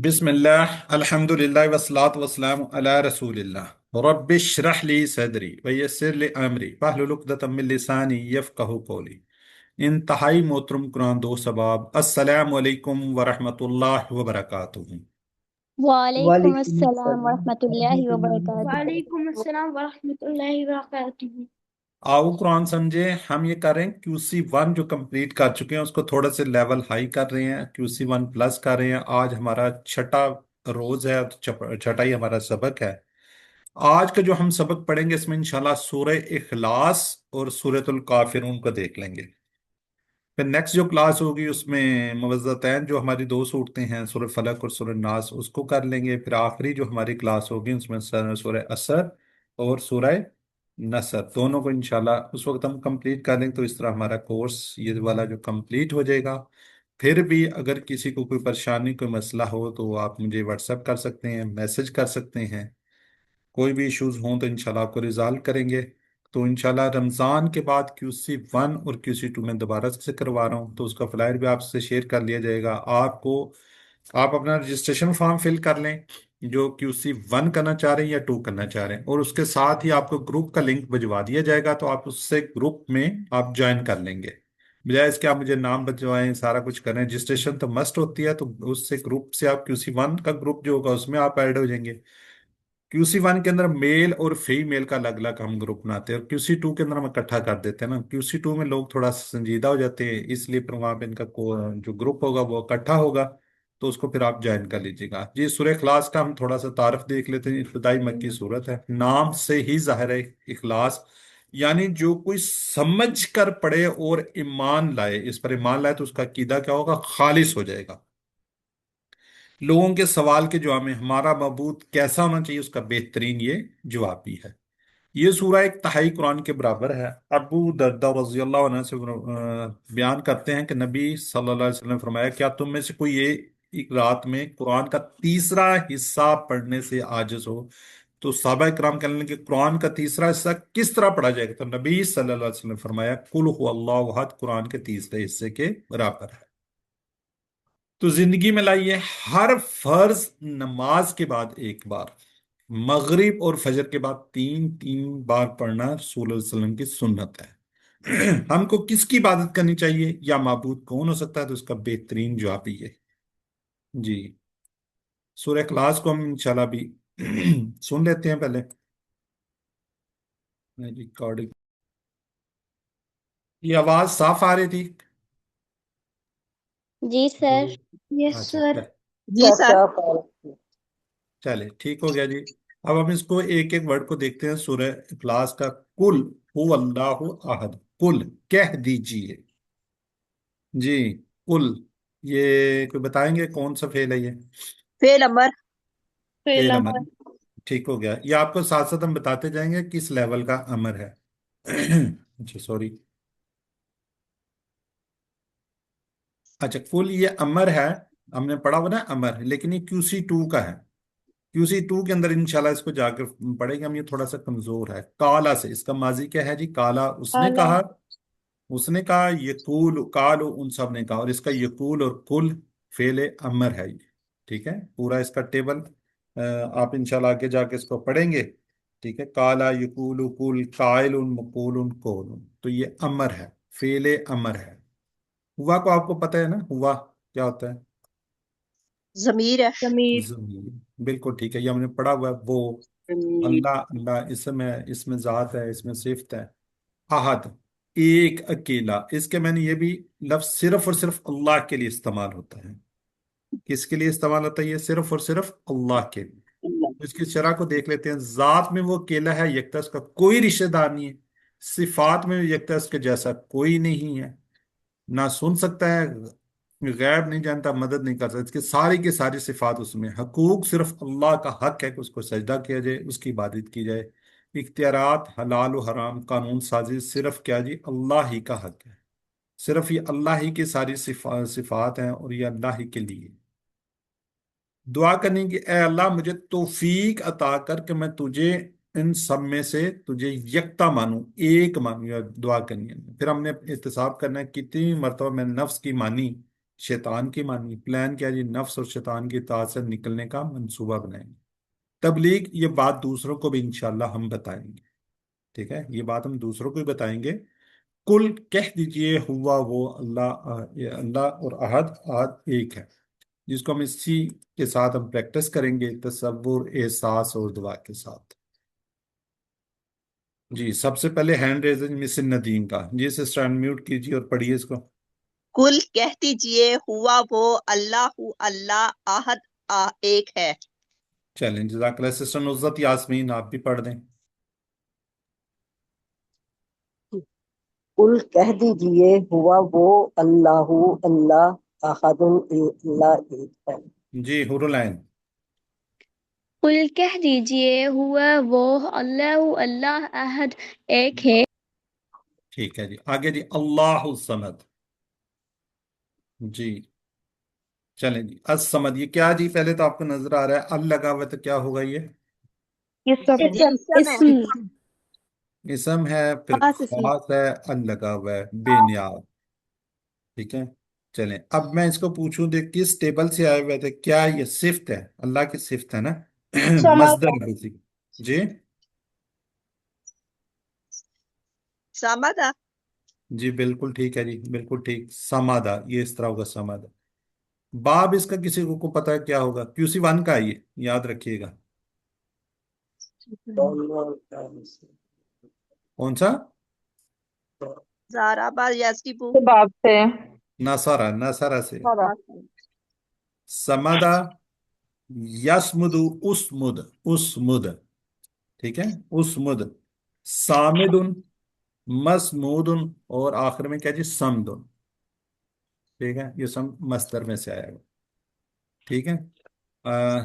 बिस्मिल्लाह अल्हम्दुलिल्लाह वस्सलातु वस्सलामु अला रसूलिल्लाह रब्बिश रह ली सदरी वयस्सिर ली अमरी वहलुल उक़दतम मिन लिसानी यफ़क़हू क़ौली। इंतहाई मोहतरम कुरान दोस्त सबाब, अस्सलामु अलैकुम वरहमतुल्लाहि वबरकातुहू। वालेकुम वालेकुम अस्सलाम अस्सलाम वरहमतुल्लाहि रहमतुल्लाहि। वबरकातुहू। वालेकुम अस्सलाम वरहमतुल्लाहि वबरकातुहू। आओ कुरान समझे। हम ये कर रहे हैं QC1 जो कंप्लीट कर चुके हैं उसको थोड़ा से लेवल हाई कर रहे हैं, QC1+ कर रहे हैं। आज हमारा छठा रोज है, तो छठा ही हमारा सबक है। आज का जो हम सबक पढ़ेंगे इसमें इंशाल्लाह सूरह इखलास और सूरतुल काफिरून को देख लेंगे। फिर नेक्स्ट जो क्लास होगी उसमें मुवज़्ज़तैन जो हमारी दो सूरतें हैं, सूरह फलक और सूरह नास, उसको कर लेंगे। फिर आखिरी जो हमारी क्लास होगी उसमें सूरह असर और सूरह नसर, दोनों को इंशाल्लाह उस वक्त हम कंप्लीट कर लेंगे। तो इस तरह हमारा कोर्स ये वाला जो कंप्लीट हो जाएगा। फिर भी अगर किसी को कोई परेशानी कोई मसला हो तो आप मुझे व्हाट्सएप कर सकते हैं, मैसेज कर सकते हैं। कोई भी इश्यूज हों तो इंशाल्लाह आपको रिजॉल्व करेंगे। तो इंशाल्लाह रमज़ान के बाद QC1 और QC2 में दोबारा से करवा रहा हूँ, तो उसका फ्लायर भी आपसे शेयर कर लिया जाएगा। आप अपना रजिस्ट्रेशन फॉर्म फिल कर लें जो QC1 करना चाह रहे हैं या 2 करना चाह रहे हैं, और उसके साथ ही आपको ग्रुप का लिंक भिजवा दिया जाएगा, तो आप उससे ग्रुप में आप ज्वाइन कर लेंगे। बजाय इसके आप मुझे नाम बतवाएं, सारा कुछ करें। रजिस्ट्रेशन तो मस्ट होती है, तो उससे ग्रुप से आप QC1 का ग्रुप जो होगा उसमें आप ऐड हो जाएंगे। QC1 के अंदर मेल और फीमेल का अलग अलग हम ग्रुप बनाते हैं, और QC2 के अंदर हम इकट्ठा कर देते हैं ना। QC2 में लोग थोड़ा संजीदा हो जाते हैं, इसलिए फिर वहाँ पे इनका जो ग्रुप होगा वो इकट्ठा होगा, तो उसको फिर आप ज्वाइन कर लीजिएगा जी। सूरह इखलास का हम थोड़ा सा तारफ देख लेते हैं। इब्तिदाई मक्की सूरत है, नाम से ही जाहिर है इखलास, यानी जो कोई समझ कर पढ़े और ईमान लाए, इस पर ईमान लाए तो उसका अकीदा क्या होगा, खालिस हो जाएगा। लोगों के सवाल के जवाब में हमारा मबूद कैसा होना चाहिए, उसका बेहतरीन ये जवाब भी है। ये सूरा एक तहाई कुरान के बराबर है। अबू दर्दा रज़ी अल्लाह अन्हु से बयान करते हैं कि नबी सल्लल्लाहु अलैहि वसल्लम ने फरमाया, क्या तुम में से कोई ये एक रात में कुरान का तीसरा हिस्सा पढ़ने से आजिज हो? तो सहाबा इकराम कहने लगे, कुरान का तीसरा हिस्सा किस तरह पढ़ा जाएगा? तो नबी सल्लल्लाहु अलैहि वसल्लम ने फरमाया, कुल हुवल्लाहु अहद कुरान के तीसरे हिस्से के बराबर है। तो जिंदगी में लाइए, हर फर्ज नमाज के बाद एक बार, मगरिब और फजर के बाद तीन तीन बार पढ़ना रसूल सल्लल्लाहु अलैहि वसल्लम की सुन्नत है। हमको किसकी इबादत करनी चाहिए या माबूद कौन हो सकता है, तो उसका बेहतरीन जवाब ही है जी। सूरह इखलास को हम इंशाल्लाह भी सुन लेते हैं पहले। रिकॉर्डिंग, ये आवाज साफ आ रही थी? जी सर। यस अच्छा सर। जी सर। चले, ठीक हो गया जी। अब हम इसको एक एक वर्ड को देखते हैं। सूरह इखलास का कुल हु अल्लाहु अहद, कुल कह दीजिए जी। कुल, ये कोई बताएंगे कौन सा फेल है ये? फेल अमर। फेल फेल अमर, अमर। ठीक हो गया। ये आपको साथ साथ हम बताते जाएंगे किस लेवल का अमर है। अच्छा सॉरी, अच्छा कुल ये अमर है, हमने पढ़ा हुआ ना अमर, लेकिन ये QC2 का है। QC2 के अंदर इंशाल्लाह इसको जाकर पढ़ेंगे हम। ये थोड़ा सा कमजोर है। काला से इसका माजी क्या है जी? काला, उसने आला। कहा, उसने कहा, यकूल काल, उन सब ने कहा, और इसका यकूल और कुल फेल अमर है ये। ठीक है, पूरा इसका टेबल आप इंशाल्लाह आगे जाके इसको पढ़ेंगे। ठीक है, काला यकूल कुल कायल मकूल कौल, तो ये अमर है, फेल अमर है। हुआ को आपको पता है ना, हुआ क्या होता है? जमीर है। जमीर। ज़मीर, बिल्कुल ठीक है, ये हमने पढ़ा हुआ है। वो जमीर। अल्लाह, अल्लाह इसमें इसमें जात है, इसमें सिफ्त है। अहद, एक अकेला, इसके मैंने ये भी लफ्ज सिर्फ और सिर्फ अल्लाह के लिए इस्तेमाल होता है। किसके लिए इस्तेमाल होता है? ये सिर्फ और सिर्फ अल्लाह के लिए। तो इसकी शरह को देख लेते हैं। जात में वो अकेला है, यकता, उसका कोई रिश्तेदार नहीं है। सिफात में यकता, उसके जैसा कोई नहीं है, ना सुन सकता है, गैब नहीं जानता, मदद नहीं कर सकता। इसकी सारी की सारी सिफात उसमें। हकूक सिर्फ अल्लाह का हक है कि उसको सजदा किया जाए, उसकी इबादत की जाए। इख्तियारात, हलाल और हराम, कानून साजी, सिर्फ क्या जी, अल्लाह ही का हक है। सिर्फ ये अल्लाह ही की सारी सिफात हैं, और ये अल्लाह ही के लिए। दुआ करनी कि ए अल्लाह मुझे तौफीक अता कर कि मैं तुझे इन सब में से तुझे यकता मानूं, एक मानूं, या दुआ करनी है। फिर हमने एहतसाब करना है कितनी मरतबा मैं नफ्स की मानी, شیطان کی مانی پلان کیا جی؟ نفس اور شیطان کی اطاعت سے نکلنے کا منصوبہ بنائیں گے. تبلیغ، یہ بات دوسروں کو بھی انشاءاللہ ہم بتائیں گے. ٹھیک ہے، یہ بات ہم دوسروں کو بھی بتائیں گے. کل کہہ دیجئے ہوا وہ اللہ، یہ اللہ اور احد، احد ایک ہے، جس کو ہم اسی کے ساتھ ہم پریکٹس کریں گے تصور، احساس اور دعا کے ساتھ. جی سب سے پہلے ہینڈ ریزنگ مس ندیم کا. جی سسٹر انمیوٹ کیجیے اور پڑھیے اس کو. کل کہہ دیجئے ہوا وہ اللہ، اللہ احد ایک ہے. چلیں جزاک اللہ. سسٹر نصرت یاسمین آپ بھی پڑھ دیں. قل کہہ دیجئے ہوا وہ اللہ، اللہ احد، اللہ ایک ہے. جی حور العین. قل کہہ دیجئے ہوا وہ اللہ، اللہ احد ایک ہے. ٹھیک ہے جی. آگے جی اللہ الصمد. جی چلیں جی الصمد، یہ کیا جی؟ پہلے تو آپ کو نظر آ رہا ہے ال لگا ہوا ہے، تو کیا ہوگا یہ؟ یہ اسم ہے. اسم. اسم ہے، پھر خاص اسم. خاص ہے، ال لگا ہوا ہے، بے نیاز. ٹھیک ہے. چلیں اب میں اس کو پوچھوں دیکھ کس ٹیبل سے آئے ہوئے تھے. کیا یہ صفت ہے؟ اللہ کی صفت ہے نا. مصدر ہے اسی. جی سامدہ. جی بالکل ٹھیک ہے جی، بالکل ٹھیک. سمادا، یہ اس طرح ہوگا سمادا. باب اس کا کسی کو پتا ہے کیا ہوگا؟ QC1 کا آئیے، یاد رکھیے گا. کون سا؟ زارا با یاسیبو. باب سے نصارہ، نصارہ سے. سمادا، یسمدو، اسمد، اسمد. ٹھیک ہے، اسمد. سامد، مسمود، اور آخر میں کیا جی؟ سمد. ٹھیک ہے، یہ سم مصدر میں سے آیا گا. ٹھیک ہے.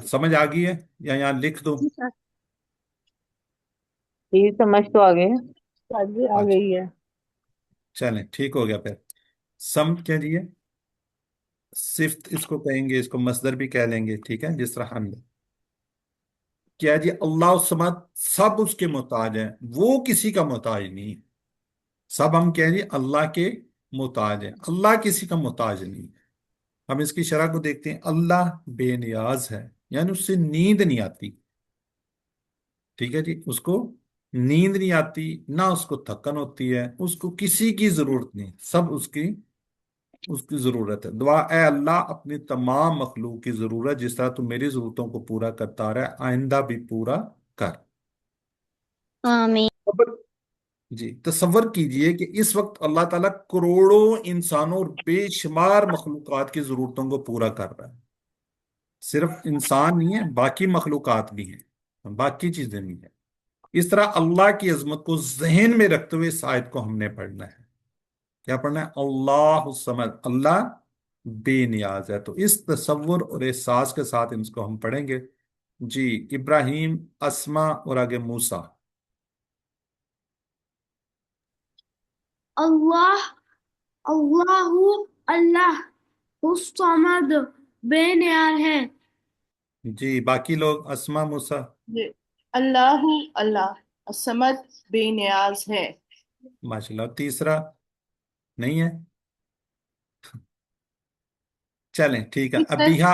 سمجھ آ گئی ہے یا یہاں لکھ دو؟ یہ سمجھ تو آگے آ اچھا گئی ہے. چلیں ٹھیک ہو گیا. پھر سمت کیا جی ہے؟ صفت اس کو کہیں گے، اس کو مصدر بھی کہہ لیں گے. ٹھیک ہے، جس طرح ہم نے کیا جی اللہ الصمد، سب اس کے محتاج ہیں، وہ کسی کا محتاج نہیں ہے. سب ہم کہہ جی اللہ کے محتاج ہیں، اللہ کسی کا محتاج نہیں ہے. ہم اس کی شرح کو دیکھتے ہیں. اللہ بے نیاز ہے، یعنی اس سے نیند نہیں آتی. ٹھیک ہے جی، اس کو نیند نہیں آتی، نہ اس کو تھکن ہوتی ہے، اس کو کسی کی ضرورت نہیں، سب اس کی ضرورت ہے. دعا: اے اللہ اپنی تمام مخلوق کی ضرورت جس طرح تو میری ضرورتوں کو پورا کرتا رہا ہے، آئندہ بھی پورا کر. آمین. جی تصور کیجئے کہ اس وقت اللہ تعالیٰ کروڑوں انسانوں اور بے شمار مخلوقات کی ضرورتوں کو پورا کر رہا ہے. صرف انسان نہیں ہے، باقی مخلوقات بھی ہیں، باقی چیزیں بھی ہیں. اس طرح اللہ کی عظمت کو ذہن میں رکھتے ہوئے اس آیت کو ہم نے پڑھنا ہے. کیا پڑھنا ہے؟ اللہ الصمد، اللہ بے نیاز ہے. تو اس تصور اور احساس کے ساتھ اس کو ہم پڑھیں گے. جی ابراہیم، اسما اور آگے موسیٰ. اللہ، اللہ، اللہ الصمد بے نیاز ہے. جی باقی لوگ اسما، موسیٰ. جی اللہ، اللہ الصمد بے نیاز ہے. ماشاءاللہ. تیسرا نہیں ہے؟ چلیں ٹھیک ہے. ابیہا،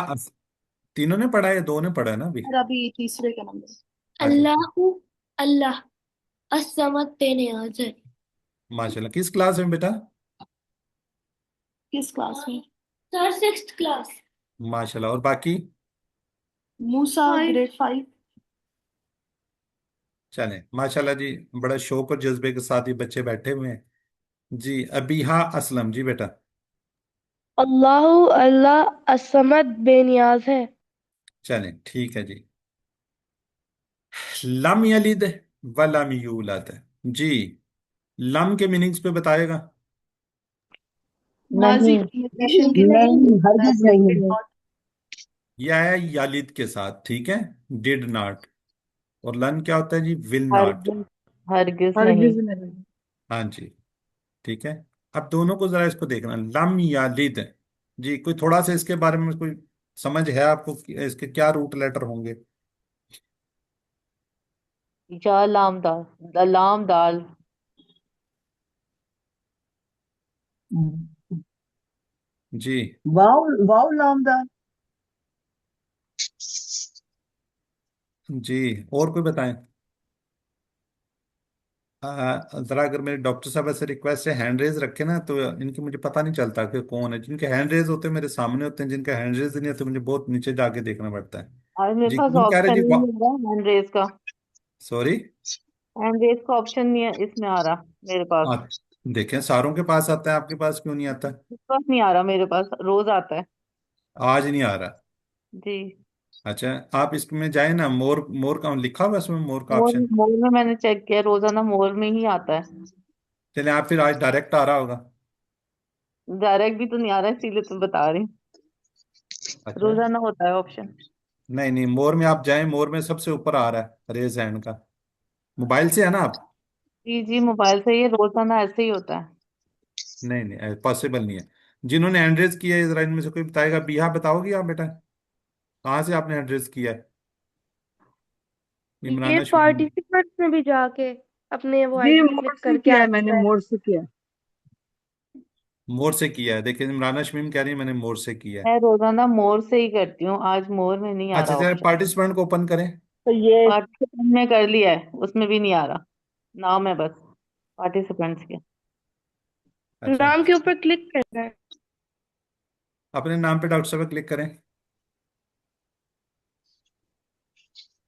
تینوں نے پڑھا ہے، دو نے پڑھا ہے نا ابھی؟ اور ابھی تیسرے کا نمبر. اچھا اللہ، اللہ الصمد بے نیاز ہے. ماشاءاللہ. کس کلاس میں بیٹا؟ کس کلاس میں؟ سر 6th کلاس. ماشاءاللہ. اور باقی؟ موسیٰ Five. گریڈ 5. چلیں ماشاءاللہ جی، بڑا شوق اور جذبے کے ساتھ یہ بچے بیٹھے ہوئے ہیں. جی ابیہا اسلم. جی بیٹا. اللہ، اللہ الصمد بے نیاز ہے. چلیں ٹھیک ہے جی. لم یلد ولم یولد. جی لم کے میننگز پہ بتائے گا. ماضی نہیں. کنڈیشن کے نہیں، ہرگز نہیں. یہ آیا یالد کے ساتھ. ٹھیک ہے، ڈیڈ ناٹ. اور لن کیا ہوتا ہے جی؟ Will not. ہرگز ہرگز ہرگز نہیں. نہیں. ہاں جی ٹھیک ہے. اب دونوں کو ذرا اس کو دیکھنا. لم یالد. جی کوئی تھوڑا سا اس کے بارے میں کوئی سمجھ ہے آپ کو کہ اس کے کیا روٹ لیٹر ہوں گے؟ یا لام دال، لام دال. जी वाव वाव लामदार। जी, और कोई बताएं। जरा अगर मेरे डॉक्टर साहब ऐसे रिक्वेस्ट है हैंड रेज रखे ना, तो इनकी मुझे पता नहीं चलता कि कौन है। जिनके हैंड रेज होते हैं मेरे सामने होते हैं, जिनके हैंड रेज नहीं होते मुझे बहुत नीचे जाके देखना पड़ता है। आज मेरे जी पास कौन कह रहे ऑप्शन जी? ही नहीं है हैंड रेस का। सॉरी। हैंड रेस का ऑप्शन नहीं है इसमें आ रहा मेरे पास। आप देखें सारों के पास आता है, आपके पास क्यों नहीं आता? इस पास नहीं आ रहा, मेरे पास रोज आता है। आज नहीं आ रहा। जी। अच्छा, आप इसमें जाए ना, मोर मोर का लिखा हुआ है उसमें, मोर का मोर ऑप्शन। मोर में मैंने चेक किया, रोजाना मोर में ही आता है। चले आप फिर आज डायरेक्ट आ रहा होगा। डायरेक्ट भी तो नहीं आ रहा है, इसीलिए तो बता रही हूँ। अच्छा, रोजाना होता है ऑप्शन। नहीं नहीं, मोर में आप जाएं, मोर में सबसे ऊपर आ रहा है रेज हैंड का। मोबाइल से है ना आप? जी जी, मोबाइल से ये रोजाना ऐसे ही होता है। नहीं नहीं, पॉसिबल नहीं है। जिन्होंने हैंड रेज किया है, जरा इनमें से कोई बताएगा। बिहा बताओगी आप बेटा, कहाँ से आपने हैंड रेज किया है? ये इमराना शमीम। पार्टिसिपेंट्स में भी जाके अपने वो जी आइकन मोर क्लिक से करके किया है मैंने, आता है। मोर से किया है। मोर से किया है, देखिए इमराना शमीम कह रही है मैंने मोर से किया है। मैं रोजाना मोर से ही करती हूँ, आज मोर में नहीं आ अच्छा रहा चलो ऑप्शन। पार्टिसिपेंट को ओपन करें। तो ये पार्टिसिपेंट में कर लिया है, उसमें भी नहीं आ रहा। नाम है बस पार्टिसिपेंट्स के। अच्छा, नाम के ऊपर क्लिक करना है। अपने नाम पे डॉक्टर साहब क्लिक करें।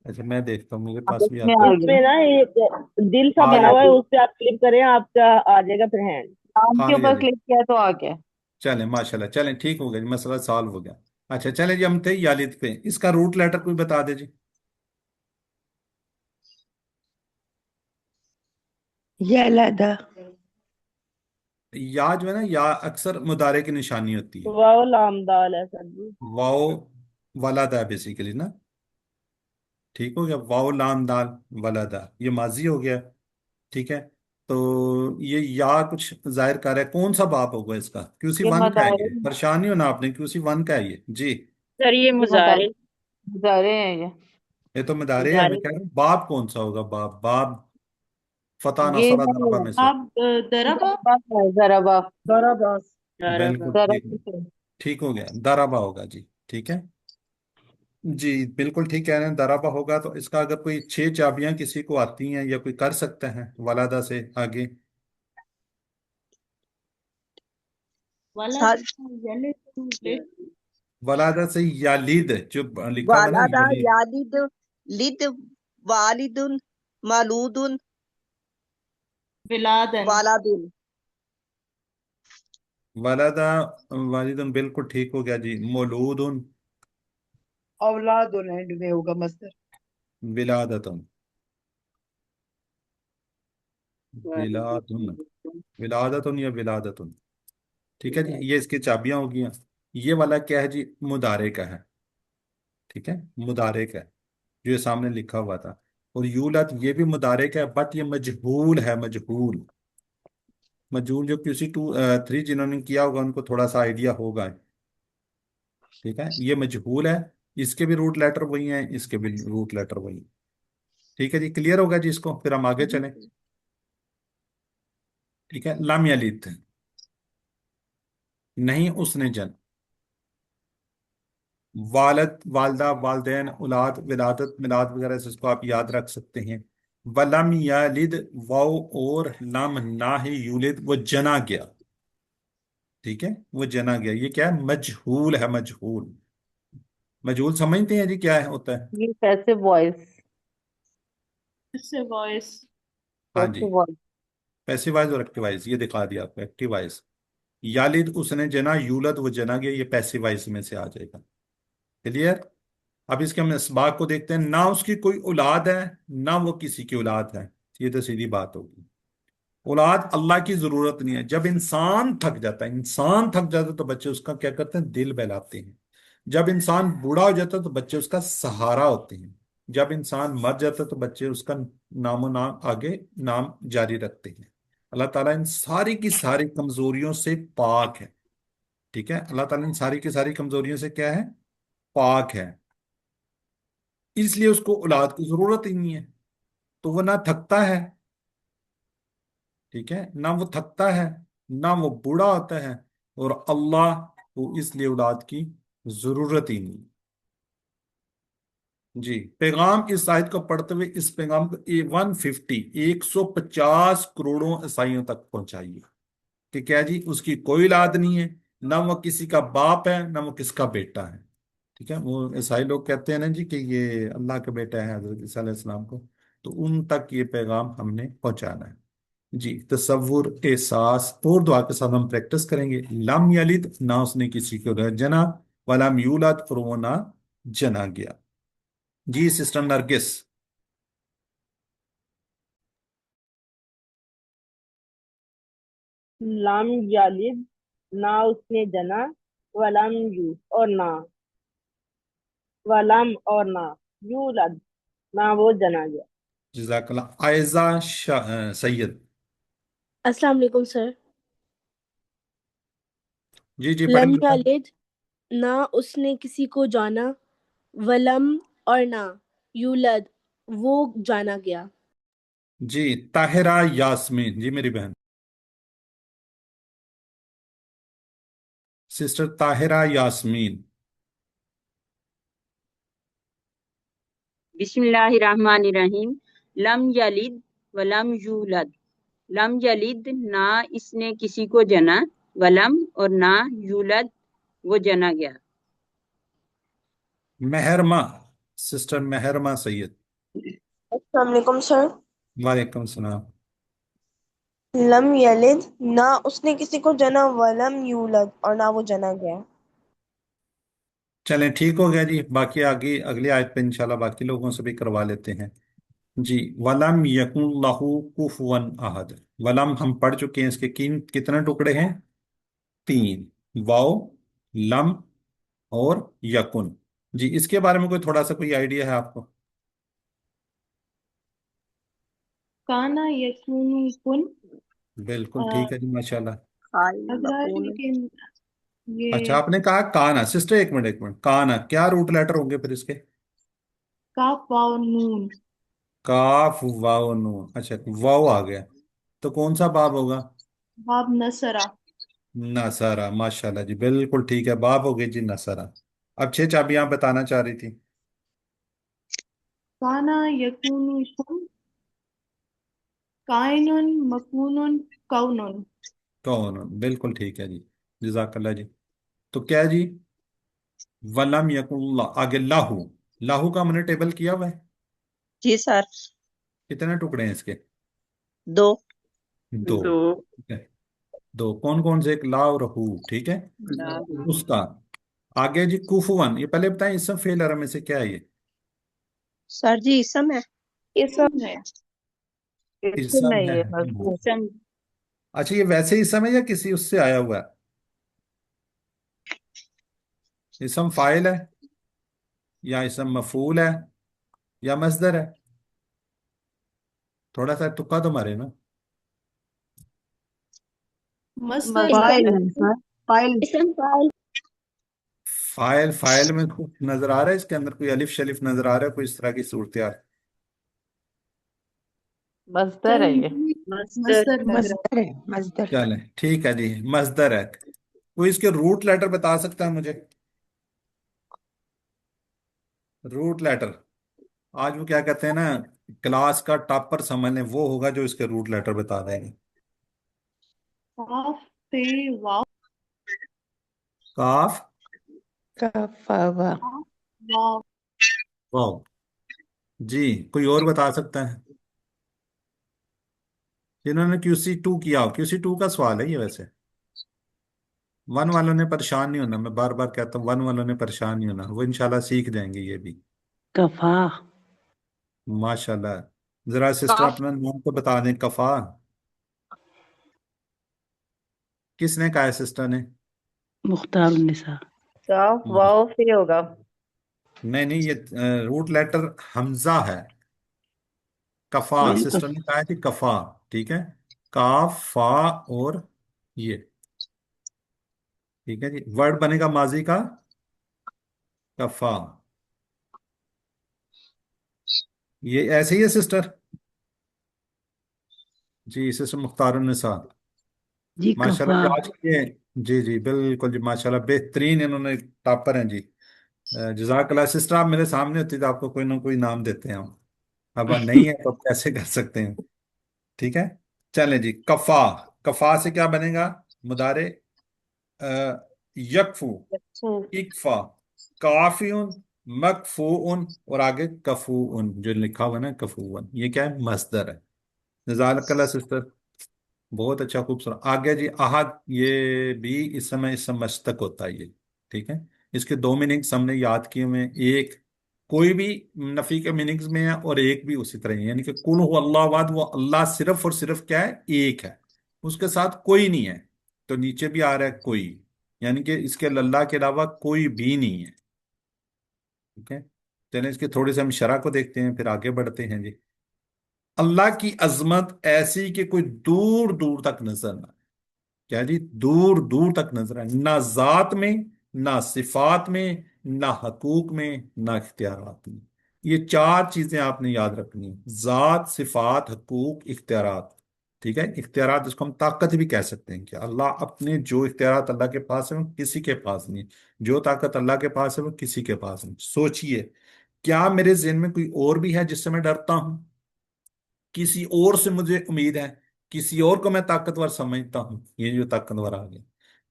अच्छा मैं देखता हूँ, मेरे अब पास भी इसमें आता आ है। इसमें गया। ना एक दिल सा आ बना गया हुआ है, जी, उस पे आप क्लिक करें, आपका आ जाएगा फिर हैंड। नाम आ के गया ऊपर जी। क्लिक किया तो आ गया। चलें माशाल्लाह, चलें ठीक हो गया जी, मसला सॉल्व हो गया। अच्छा चलें जी, हम थे यालिद पे। इसका रूट लेटर कोई बता दे जी। या लदा। या जो है ना, या अक्सर मुदारे की निशानी होती है। वाव लामदार है सर जी। वाओ वलादा बेसिकली ना। ठीक हो गया, वाओ लाम दाल वलादा, ये माजी हो गया। ठीक है, तो ये या कुछ जाहिर कर रहा है। कौन सा बाप होगा इसका? क्यूसी ये वन का है मदारे। ये, परेशान नहीं होना आपने, क्यूसी वन का है ये जी। सर ये ये मदारे मुजारे। मदारे हैं ये। ये तो मदारे है, मैं मुजारे कह रहा हूँ बाप कौन सा होगा? बाप बाप फतेह ये नसरा दरबा है में से। आप दरबा। जराबा है, जराबा। दराबास। बिल्कुल दराबास। ठीक। जराबा से। ठीक हो गया, दराबा होगा जी। ठीक है जी, बिल्कुल ठीक कह रहे हैं, दराबा होगा। तो इसका अगर कोई 6 चाबियां किसी को आती हैं या कोई कर सकते हैं वलादा से आगे। वाला सर वलादा से यालिद जो लिखा हुआ ना, वालादा यालिद। यालिद लिद वालिदुन मालूदुन बिलादन। वालादुन। वलादा वालिदुन, बिल्कुल ठीक हो गया जी। मौलूदुन औलाद एंड में होगा मस्तर। विलादतुन, विलादुन, विलादतुन या विलादतुन। ठीक है जी, ये इसकी चाबियां होगी। ये वाला क्या है जी? मुदारे का है। ठीक है, मुदारे का है, जो ये सामने लिखा हुआ था। और यूलद ये भी मुदारे का है, बट ये मजहूल है, मजहूल। मजहूल जो किसी 2 3 जिन्होंने किया होगा उनको थोड़ा सा आइडिया होगा। ठीक है, ये मजहूल है। इसके भी रूट लेटर वही हैं, इसके भी रूट लेटर वही हैं। ठीक है जी, क्लियर होगा जी इसको, फिर हम आगे चलें। ठीक है, लम यलिद, नहीं उसने जन्म। वालद वालदा वालदैन औलाद विलादत मिलाद वगैरह से इसको आप याद रख सकते हैं। वलम यलिद, वाओ और लम ना ही यूलिद, वो जना गया। ठीक है, वो जना गया, ये क्या है? मजहूल है, मजहूल। मजहूल समझते हैं जी क्या है होता है? ये पैसिव वॉइस। इससे वॉइस। हाँ जी, पैसिव वॉइस। पैसिवाइज और एक्टिवाइज ये दिखा दिया आपको। एक्टिवाइज, यालिद उसने जना, यूलद वो जना गया, ये पैसिवाइज में से आ जाएगा। क्लियर। अब इसके हम इसबाक को देखते हैं। ना उसकी कोई औलाद है, ना वो किसी की औलाद है। ये तो सीधी बात होगी। औलाद अल्लाह की जरूरत नहीं है। जब इंसान थक जाता है, इंसान थक जाता है तो बच्चे उसका क्या करते हैं? दिल बहलाते हैं। जब इंसान बूढ़ा हो जाता है तो बच्चे उसका सहारा होते हैं। जब इंसान मर जाता है तो बच्चे उसका नामो नाम आगे नाम जारी रखते हैं। अल्लाह ताला इन सारी की सारी कमजोरियों से पाक है। ठीक है, अल्लाह ताला इन सारी की सारी कमजोरियों से क्या है? पाक है। इसलिए उसको औलाद की जरूरत ही नहीं है। तो वो ना थकता है। ठीक है, ना वो थकता है, ना वो बूढ़ा होता है। और अल्लाह تو اس لیے اولاد کی ضرورت ہی نہیں۔ جی، پیغام اس آیت کو پڑھتے ہوئے اس پیغام کو 150 کروڑوں عیسائیوں تک پہنچائیے کہ کیا جی اس کی کوئی اولاد نہیں ہے، نہ وہ کسی کا باپ ہے، نہ وہ کس کا بیٹا ہے۔ ٹھیک ہے، وہ عیسائی لوگ کہتے ہیں نا جی کہ یہ اللہ کا بیٹا ہے حضرت عیسیٰ علیہ السلام کو، تو ان تک یہ پیغام ہم نے پہنچانا ہے۔ جی، تصور، احساس اور دعا کے ساتھ ہم پریکٹس کریں گے۔ لم یلد، نہ اس نے کسی کو جنا، ولم یولد، اور وہ نہ جنا گیا۔ جی سسٹر نرگس۔ لام یالد، نہ اس نے جنا، ولم یو اور نہ، ولم اور نہ، یولد، نہ وہ جنا گیا۔ جزاک اللہ۔ آئزہ سید۔ السلام علیکم سر۔ جی جی پڑھیں لم بیٹا۔ یلد، نہ اس نے کسی کو جانا، ولم اور نہ یولد، وہ جانا گیا۔ جی طاہرہ یاسمین، جی میری بہن سسٹر طاہرہ یاسمین۔ بسم اللہ الرحمن الرحیم۔ لم یلد ولم یولد، لم یلد نہ اس نے کسی کو جنا، ولم اور نہ یولد وہ جنا گیا۔ مہرمہ، سسٹر مہرمہ سید۔ السلام علیکم سر۔ وعلیکم السلام۔ لم یلد، نہ اس نے کسی کو جنا، ولم یولد اور نہ وہ جنا گیا۔ چلیں ٹھیک ہو گیا جی، باقی آگے اگلی آیت پہ انشاءاللہ باقی لوگوں سے بھی کروا لیتے ہیں۔ جی، ولم یکن لہو کفوا احد۔ ولم ہم پڑھ چکے ہیں، اس کے کتنے ٹکڑے ہیں؟ 3، واو، لم اور یکن۔ جی اس کے بارے میں تھوڑا سا کوئی آئیڈیا ہے آپ کو؟ کانا یکون کن، بالکل ٹھیک ہے جی، ماشاءاللہ۔ اگر ہے لیکن اچھا، یہ آپ نے کہا کانا، سسٹر ایک منٹ ایک منٹ، کانا کیا روٹ لیٹر ہوں گے پھر اس کے؟ کاف واو نون، کاف واو نون۔ اچھا واو آ گیا تو کون سا باب ہوگا؟ باب نصرہ۔ نصارہ، ماشاءاللہ جی بالکل ٹھیک ہے، باب ہو گئی جی نصارہ۔ اب 6 چابیاں بتانا چاہ رہی تھی۔ کانا یکون کن، کائنن مکونن کونن۔ کون؟ بالکل ٹھیک ہے جی، جزاک اللہ جی۔ تو کیا جی، ولم یکن اللہ، آگے لاہو، لاہو کا ہم نے ٹیبل کیا ہوا ہے، جی سر۔ کتنے ٹکڑے ہیں اس کے؟ 2۔ 2، ٹھیک ہے، 2 کون کون سے؟ ایک لا اور ہو، ٹھیک ہے۔ اس کا آگے جی کوفون، یہ پہلے بتائیں اسم فعل ارم میں سے کیا ہے؟ یہ سر جی اسم ہے۔ اسم ہے۔ اسم اسم نہیں ہے۔ ہے مذکور۔ اچھا یہ ویسے اسم ہے یا کسی اس سے آیا ہوا ہے؟ اسم فاعل ہے یا اسم مفعول ہے یا مصدر ہے؟ تھوڑا سا تکا تو مارے نا۔ مصدر فائل ہے سر، فائل۔ اسم فاعل۔ فائل میں کچھ نظر آ رہا ہے اس کے اندر؟ کوئی الف شلف نظر آ رہا ہے؟ کوئی اس طرح کی صورتحال؟ مصدر ہے یہ۔ مصدر لگ رہا مصدر ہے، مصدر۔ چلیں ٹھیک ہے جی، مصدر ہے۔ کوئی اس کے روٹ لیٹر بتا سکتا ہے مجھے؟ روٹ لیٹر، آج وہ کیا کہتے ہیں نا، کلاس کا ٹاپر سمجھ لیں، وہ ہوگا جو اس کے روٹ لیٹر بتا دیں گے۔ کاف تے واو، کاف کفا واو، واو۔ جی کوئی اور بتا سکتا ہے جنہوں نے QC2 کیا ہو؟ QC2 کا سوال ہے یہ ویسے۔ 1 والوں نے پریشان نہیں ہونا، میں بار بار کہتا ہوں 1 والوں نے پریشان نہیں ہونا، وہ انشاءاللہ سیکھ جائیں گے یہ بھی۔ کفا، ماشاءاللہ۔ ذرا سسٹر اپنا نام تو بتا دیں، کفا کس نے کہا ہے؟ سسٹر نے؟ مختار النساء۔ کاف واو سے ہوگا۔ نہیں نہیں، یہ روٹ لیٹر حمزہ ہے، کفا، سسٹر نے کہا ہے کہ کفا، ٹھیک ہے، کاف فا اور یہ، ٹھیک ہے جی، ورڈ بنے گا ماضی کا کفا۔ یہ ایسے ہی ہے سسٹر؟ جی سسٹر مختار النساء، جی ماشاءاللہ کفا۔ جی، آج کے जी जी बिल्कुल जी, माशाल्लाह बेहतरीन, इन्होंने टॉपर हैं जी। जज़ाकल्लाह सिस्टर, आप मेरे सामने होती तो आपको कोई ना कोई नाम देते हैं हम। अब नहीं है तो आप कैसे कर सकते हैं? ठीक है। चलें जी, कफा। कफा से क्या बनेगा? मुदारे यकफू, इकफा, काफियुन, मकफूउन, और आगे कफूउन जो लिखा हुआ है ना, कफूउन, ये क्या है? मस्दर है। जज़ाकल्लाह सिस्टर, बहुत अच्छा, खूबसूरत। आगे जी, अहद, ये भी इस समय इसम मस्तक होता है ये। ठीक है। इसके दो मीनिंग्स हमने याद किए हुए हैं। एक कोई भी नफी के मीनिंग्स में है, और एक भी उसी तरह ही है। यानी कि कुल हु अल्लाह अहद, वो अल्लाह सिर्फ और सिर्फ क्या है? एक है, उसके साथ कोई नहीं है। तो नीचे भी आ रहा है कोई, यानी कि इसके अल्लाह के अलावा कोई भी नहीं है। ठीक है। चलें इसके थोड़े से हम शरह को देखते हैं, फिर आगे बढ़ते हैं जी। अल्लाह की अजमत ऐसी कि कोई दूर दूर तक नजर ना, क्या जी, दूर दूर तक नजर है, ना जात में, ना सिफात में, ना हकूक में, ना इख्तियारात में। ये चार चीजें आपने याद रखनी है, जात, सिफात, हकूक, इख्तियारात। ठीक है। इख्तियारात इसको हम ताकत भी कह सकते हैं, कि अल्लाह अपने जो इख्तियारात अल्लाह के पास है वो किसी के पास नहीं है। जो ताकत अल्लाह के पास है वो किसी के पास नहीं। सोचिए, क्या मेरे ज़हन में कोई और भी है जिससे मैं डरता हूं? किसी और से मुझे उम्मीद है, किसी और को मैं ताकतवर समझता हूं? ये जो ताकतवर आ गया,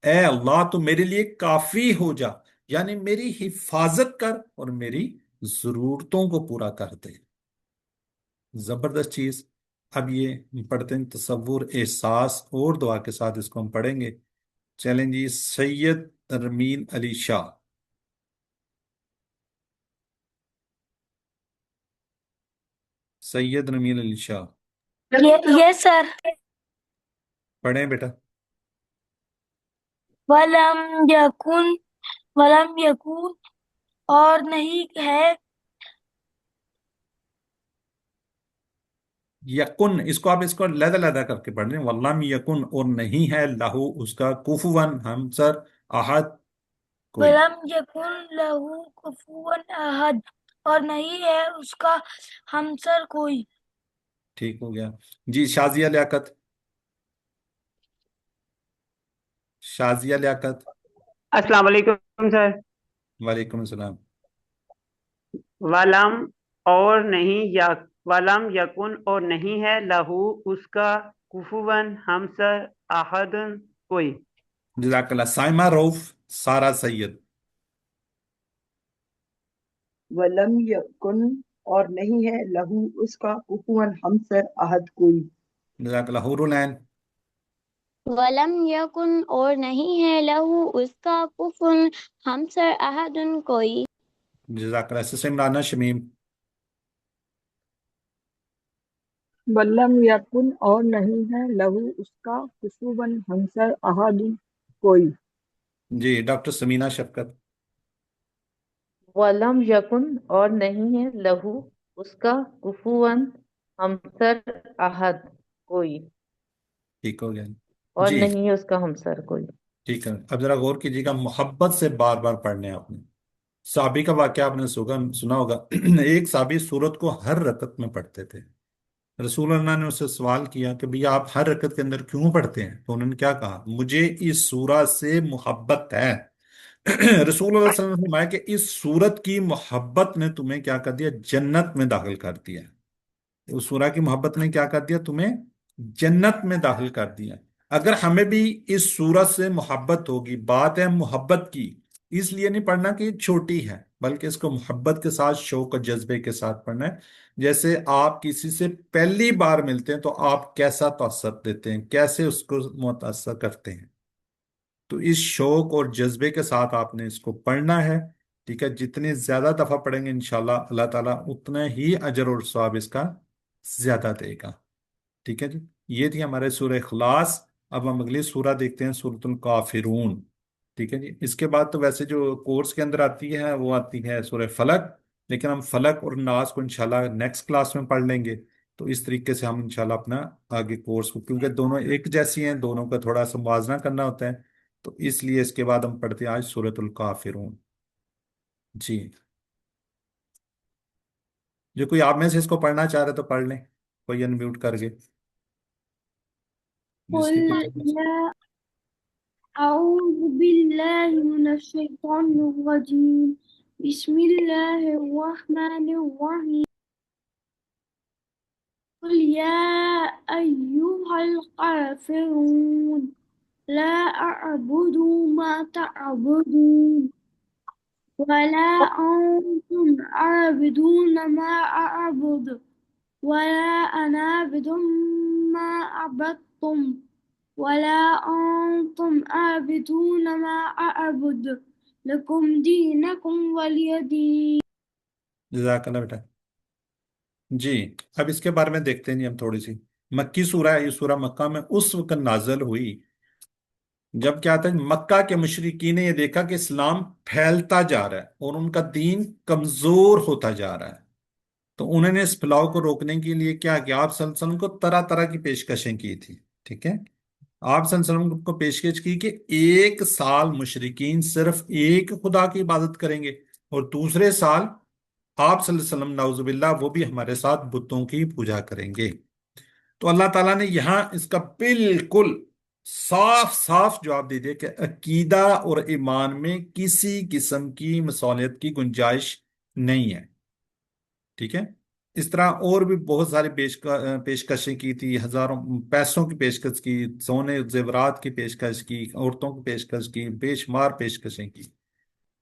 ए अल्लाह तू मेरे लिए काफी हो जा, यानी मेरी हिफाजत कर और मेरी जरूरतों को पूरा कर दे। जबरदस्त चीज। अब ये पढ़ते हैं, तसव्वुर, एहसास और दुआ के साथ इसको हम पढ़ेंगे। चलें जी, सैयद रमीन अली शाह। सैयद रमीन अली शाह, ये सर। पढ़ें बेटा। वलम यकुन, वलम यकुन, और नहीं है। यकुन, इसको आप इसको लदा लदा करके पढ़ रहे हैं। वल्लम यकुन, और नहीं है, लहू उसका, कुफुवन हमसर, अहद कोई। वलम यकुन लहू कुफुवन अहद, और नहीं है उसका हमसर कोई। ठीक हो गया जी। शाजिया लियाकत, शाजिया लियाकत। अस्सलाम वालेकुम सर। वालेकुम सलाम। वलम और नहीं, या वलम यकुन और नहीं है, लहू उसका, कुफुवन हमसर, अहदन कोई। जज़ाकल्लाह। साइमा रऊफ, सारा सैयद। वलम यकुन, और नहीं है, लहू उसका, कुफुवन हमसर, अहद कोई। जज़ाकल्लाह। हुरुल ऐन। वलम यकुन, और नहीं है, लहू उसका कुफुवन हमसर अहदुन कोई। जज़ाकल्लाह। सिस्टर इमराना शमीम। वलम यकुन, और नहीं है, लहू उसका, कुफुवन हमसर, अहद कोई। जी डॉक्टर समीना शफकत। वलम यकुन, और नहीं है, लहू उसका, कुफुवन हमसर अहद कोई। ठीक हो गया और जी। नहीं है उसका हमसर कोई। ठीक है, अब जरा गौर कीजिएगा, मोहब्बत से बार बार पढ़ने हैं आपने। साबी का वाकया आपने सुना होगा। एक साबी सूरत को हर रकत में पढ़ते थे। रसूल अल्लाह ने उससे सवाल किया कि भैया आप हर रकत के अंदर क्यों पढ़ते हैं? तो उन्होंने क्या कहा, मुझे इस सूरत से मोहब्बत है। रसूल अल्लाह सल्लल्लाहु अलैहि वसल्लम ने फरमाया कि इस सूरत की मोहब्बत ने तुम्हें क्या कर दिया? जन्नत में दाखिल कर दिया। उस सूरह की मोहब्बत ने क्या कर दिया? तुम्हें जन्नत में दाखिल कर दिया। अगर हमें भी इस सूरत से मोहब्बत होगी, बात है मोहब्बत की, इसलिए नहीं पढ़ना कि ये छोटी है, बल्कि इसको मोहब्बत के साथ, शौक और जज्बे के साथ पढ़ना है। जैसे आप किसी से पहली बार मिलते हैं तो आप कैसा तअस्सुर देते हैं, कैसे उसको मुतासर करते हैं, तो इस शौक और जज्बे के साथ आपने इसको पढ़ना है। ठीक है। जितनी ज्यादा दफा पढ़ेंगे इंशाल्लाह अल्लाह ताला उतना ही अजर और सवाब इसका ज्यादा देगा। ठीक है जी। ये थी हमारे सूरह इखलास। अब हम अगली सूरह देखते हैं, सूरतुल काफिरून। ठीक है जी। इसके बाद तो वैसे जो कोर्स के अंदर आती है वो आती है सूरह फलक, लेकिन हम फलक और नास को इंशाल्लाह नेक्स्ट क्लास में पढ़ लेंगे। तो इस तरीके से हम इंशाल्लाह अपना आगे कोर्स को, क्योंकि दोनों एक जैसी हैं, दोनों का थोड़ा सा मुवाजना करना होता है, तो इसलिए इसके बाद हम पढ़ते हैं आज सूरतुल काफिरून। जी। जो कोई आप में से इसको पढ़ना चाह रहे तो पढ़ लें, कोई अनम्यूट करके, कुल जिसकी कोई। या أعوذ بالله من الشيطان الرجيم بسم الله الرحمن الرحيم قل يا أيها الكافرون لا أعبد ما تعبدون ولا أنتم عابدون ما أعبد ولا أنا عابد ما عبدتم ولا أنتم عابدون ما أعبد لكم دينكم ولي دين जज़ाकल्लाह बेटा। जी, अब इसके बारे में देखते हैं जी हम थोड़ी सी। मक्की सूरा है, ये सूरा मक्का में उस वक्त नाजल हुई जब क्या था, मक्का के मुशरिकीन ने ये देखा कि इस्लाम फैलता जा रहा है और उनका दीन कमजोर होता जा रहा है। तो उन्होंने इस फैलाव को रोकने के लिए क्या किया, आप सल्लल्लाहु अलैहि वसल्लम को तरह तरह की पेशकशें की थी। ठीक है, आप सल्लल्लाहु अलैहि वसल्लम को पेशकश की कि 1 साल मुशरिकीन सिर्फ एक खुदा की इबादत करेंगे और दूसरे साल आप सल्लल्लाहु अलैहि वसल्लम नाउजुबिल्लाह वो भी हमारे साथ बुतों की पूजा करेंगे। तो अल्लाह ताला ने यहां इसका बिल्कुल साफ साफ जवाब दे दिया कि अकीदा और ईमान में किसी किस्म की मसौलियत की गुंजाइश नहीं है। ठीक है, इस तरह और भी बहुत सारी पेशकशें की थी, हजारों पैसों की पेशकश की, सोने जेवरात की पेशकश की, औरतों की पेशकश की, बेशुमार पेशकशें की।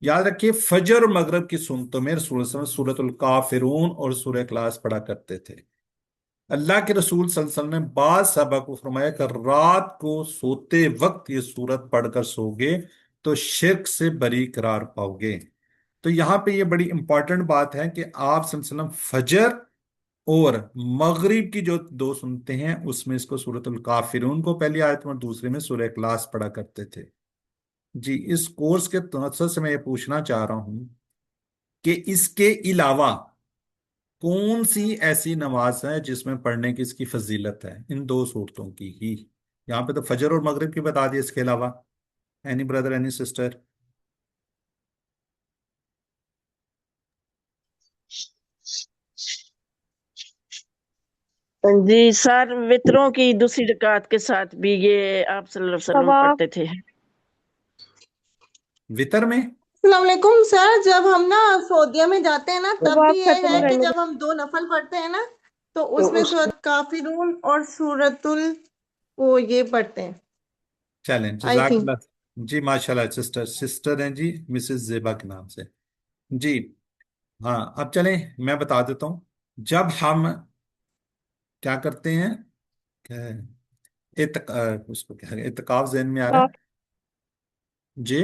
याद रखिए, फजर और मगरब की सुन्नतों में रसूल सल्लल्लाहु अलैहि वसल्लम सूरतुल काफिरून और सूरह इखलास पढ़ा करते थे। अल्लाह के रसूल सल्लल्लाहु अलैहि वसल्लम ने बाद सहाबा को फरमाया कि रात को सोते वक्त ये सूरत पढ़कर सोगे तो शिर्क से बरी करार पाओगे। तो यहाँ पे ये बड़ी इंपॉर्टेंट बात है कि आप सल्लल्लाहु अलैहि वसल्लम फजर और मगरिब की जो दो सुनते हैं उसमें इसको सूरतुल काफिरून को पहली आयत में और दूसरे में सूरह इखलास पढ़ा करते थे। जी, इस कोर्स के तवज्जो से मैं ये पूछना चाह रहा हूं कि इसके अलावा कौन सी ऐसी नमाज है जिसमें पढ़ने की इसकी फजीलत है, इन दो सूरतों की ही। यहाँ पे तो फजर और मगरिब की बता दी, इसके अलावा एनी ब्रदर एनी सिस्टर? जी सर, वित्रों की दूसरी रकात के साथ भी ये आप सल्लल्लाहु अलैहि वसल्लम तवाफ पढ़ते थे। वितर में? अस्सलाम वालेकुम सर, जब हम ना सऊदीया में जाते हैं ना तब तवाफ भी ये खत्म है कि करने जब हम 2 नफल पढ़ते हैं ना तो उसमें सूरत काफिरून और सूरतुल वो ये पढ़ते हैं, चलें, आई थिंक। जज़ाकल्लाह जी, माशाल्लाह। सिस्टर सिस्टर हैं जी, मिसेस जेबा के नाम से। जी हाँ, अब चलें मैं बता देता हूँ। जब हम क्या करते हैं, उसको क्या है, इत्काफ ज़हन में आ रहा है जी?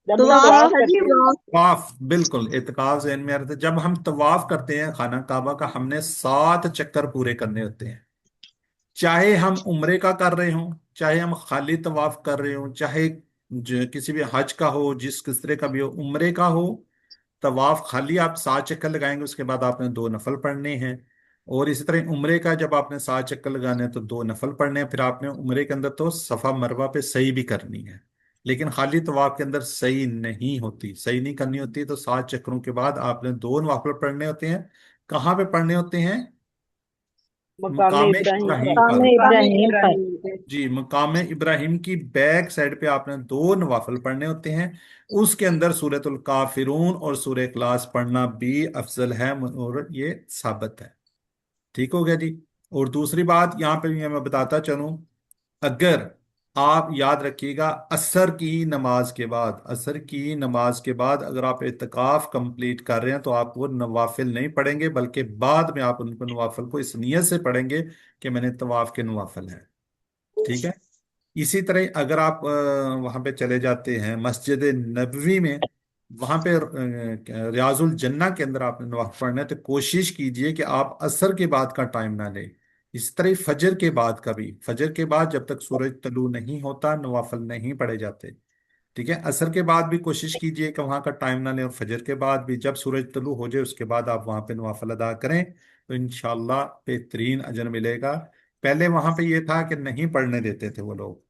जब तवाफ तवाफ था जी, करते हैं। तवाफ, बिल्कुल इत्काफ ज़हन में आ रहा था। जब हम तवाफ करते हैं खाना काबा का, हमने 7 चक्कर पूरे करने होते हैं। चाहे हम उम्रे का कर रहे हों, चाहे हम खाली तवाफ कर रहे हों, चाहे किसी भी हज का हो, जिस किस तरह का भी हो, उम्रे का हो, तवाफ खाली आप 7 चक्कर लगाएंगे, उसके बाद आपने 2 नफल पढ़ने हैं। और इसी तरह उम्रे का जब आपने 7 चक्कर लगाने हैं तो 2 नफल पढ़ने हैं। फिर आपने उम्रे के अंदर तो सफा मरवा पे सही भी करनी है, लेकिन खाली तवाफ के अंदर सही नहीं होती, सही नहीं करनी होती। तो 7 चक्करों के बाद आपने 2 नफल पढ़ने होते हैं। कहाँ पे पढ़ने होते हैं? मकाम मकाम इब्राहिम पर। इब्राहिम मकाम पर। इब्राहिम पर। जी, मकाम इब्राहिम की बैक साइड पे आपने 2 नवाफल पढ़ने होते हैं। उसके अंदर सूरतुल काफिरून और सूरह इखलास पढ़ना भी अफजल है और ये साबित है। ठीक हो गया जी। और दूसरी बात यहाँ पे भी मैं बताता चलूं, अगर आप याद रखिएगा, असर की नमाज के बाद, असर की नमाज के बाद अगर आप इत्काफ कंप्लीट कर रहे हैं तो आप वो नवाफिल नहीं पढ़ेंगे, बल्कि बाद में आप उनको नवाफिल को इस नियत से पढ़ेंगे कि मैंने तवाफ के नवाफिल है। ठीक है, इसी तरह अगर आप वहां पे चले जाते हैं मस्जिद नबवी में, वहां पे रियाजुल जन्ना के अंदर आपने नवाफिल पढ़ना है, तो कोशिश कीजिए कि आप असर के बाद का टाइम ना लें। इस तरह फजर के बाद का भी, फजर के बाद जब तक सूरज तलू नहीं होता नवाफिल नहीं पढ़े जाते। ठीक है, असर के बाद भी कोशिश कीजिए कि वहां का टाइम ना लें, और फजर के बाद भी जब सूरज तलू हो जाए उसके बाद आप वहां पे नवाफिल अदा करें तो इंशाल्लाह बेहतरीन अजर मिलेगा। पहले वहां पे ये था कि नहीं पढ़ने देते थे वो लोग।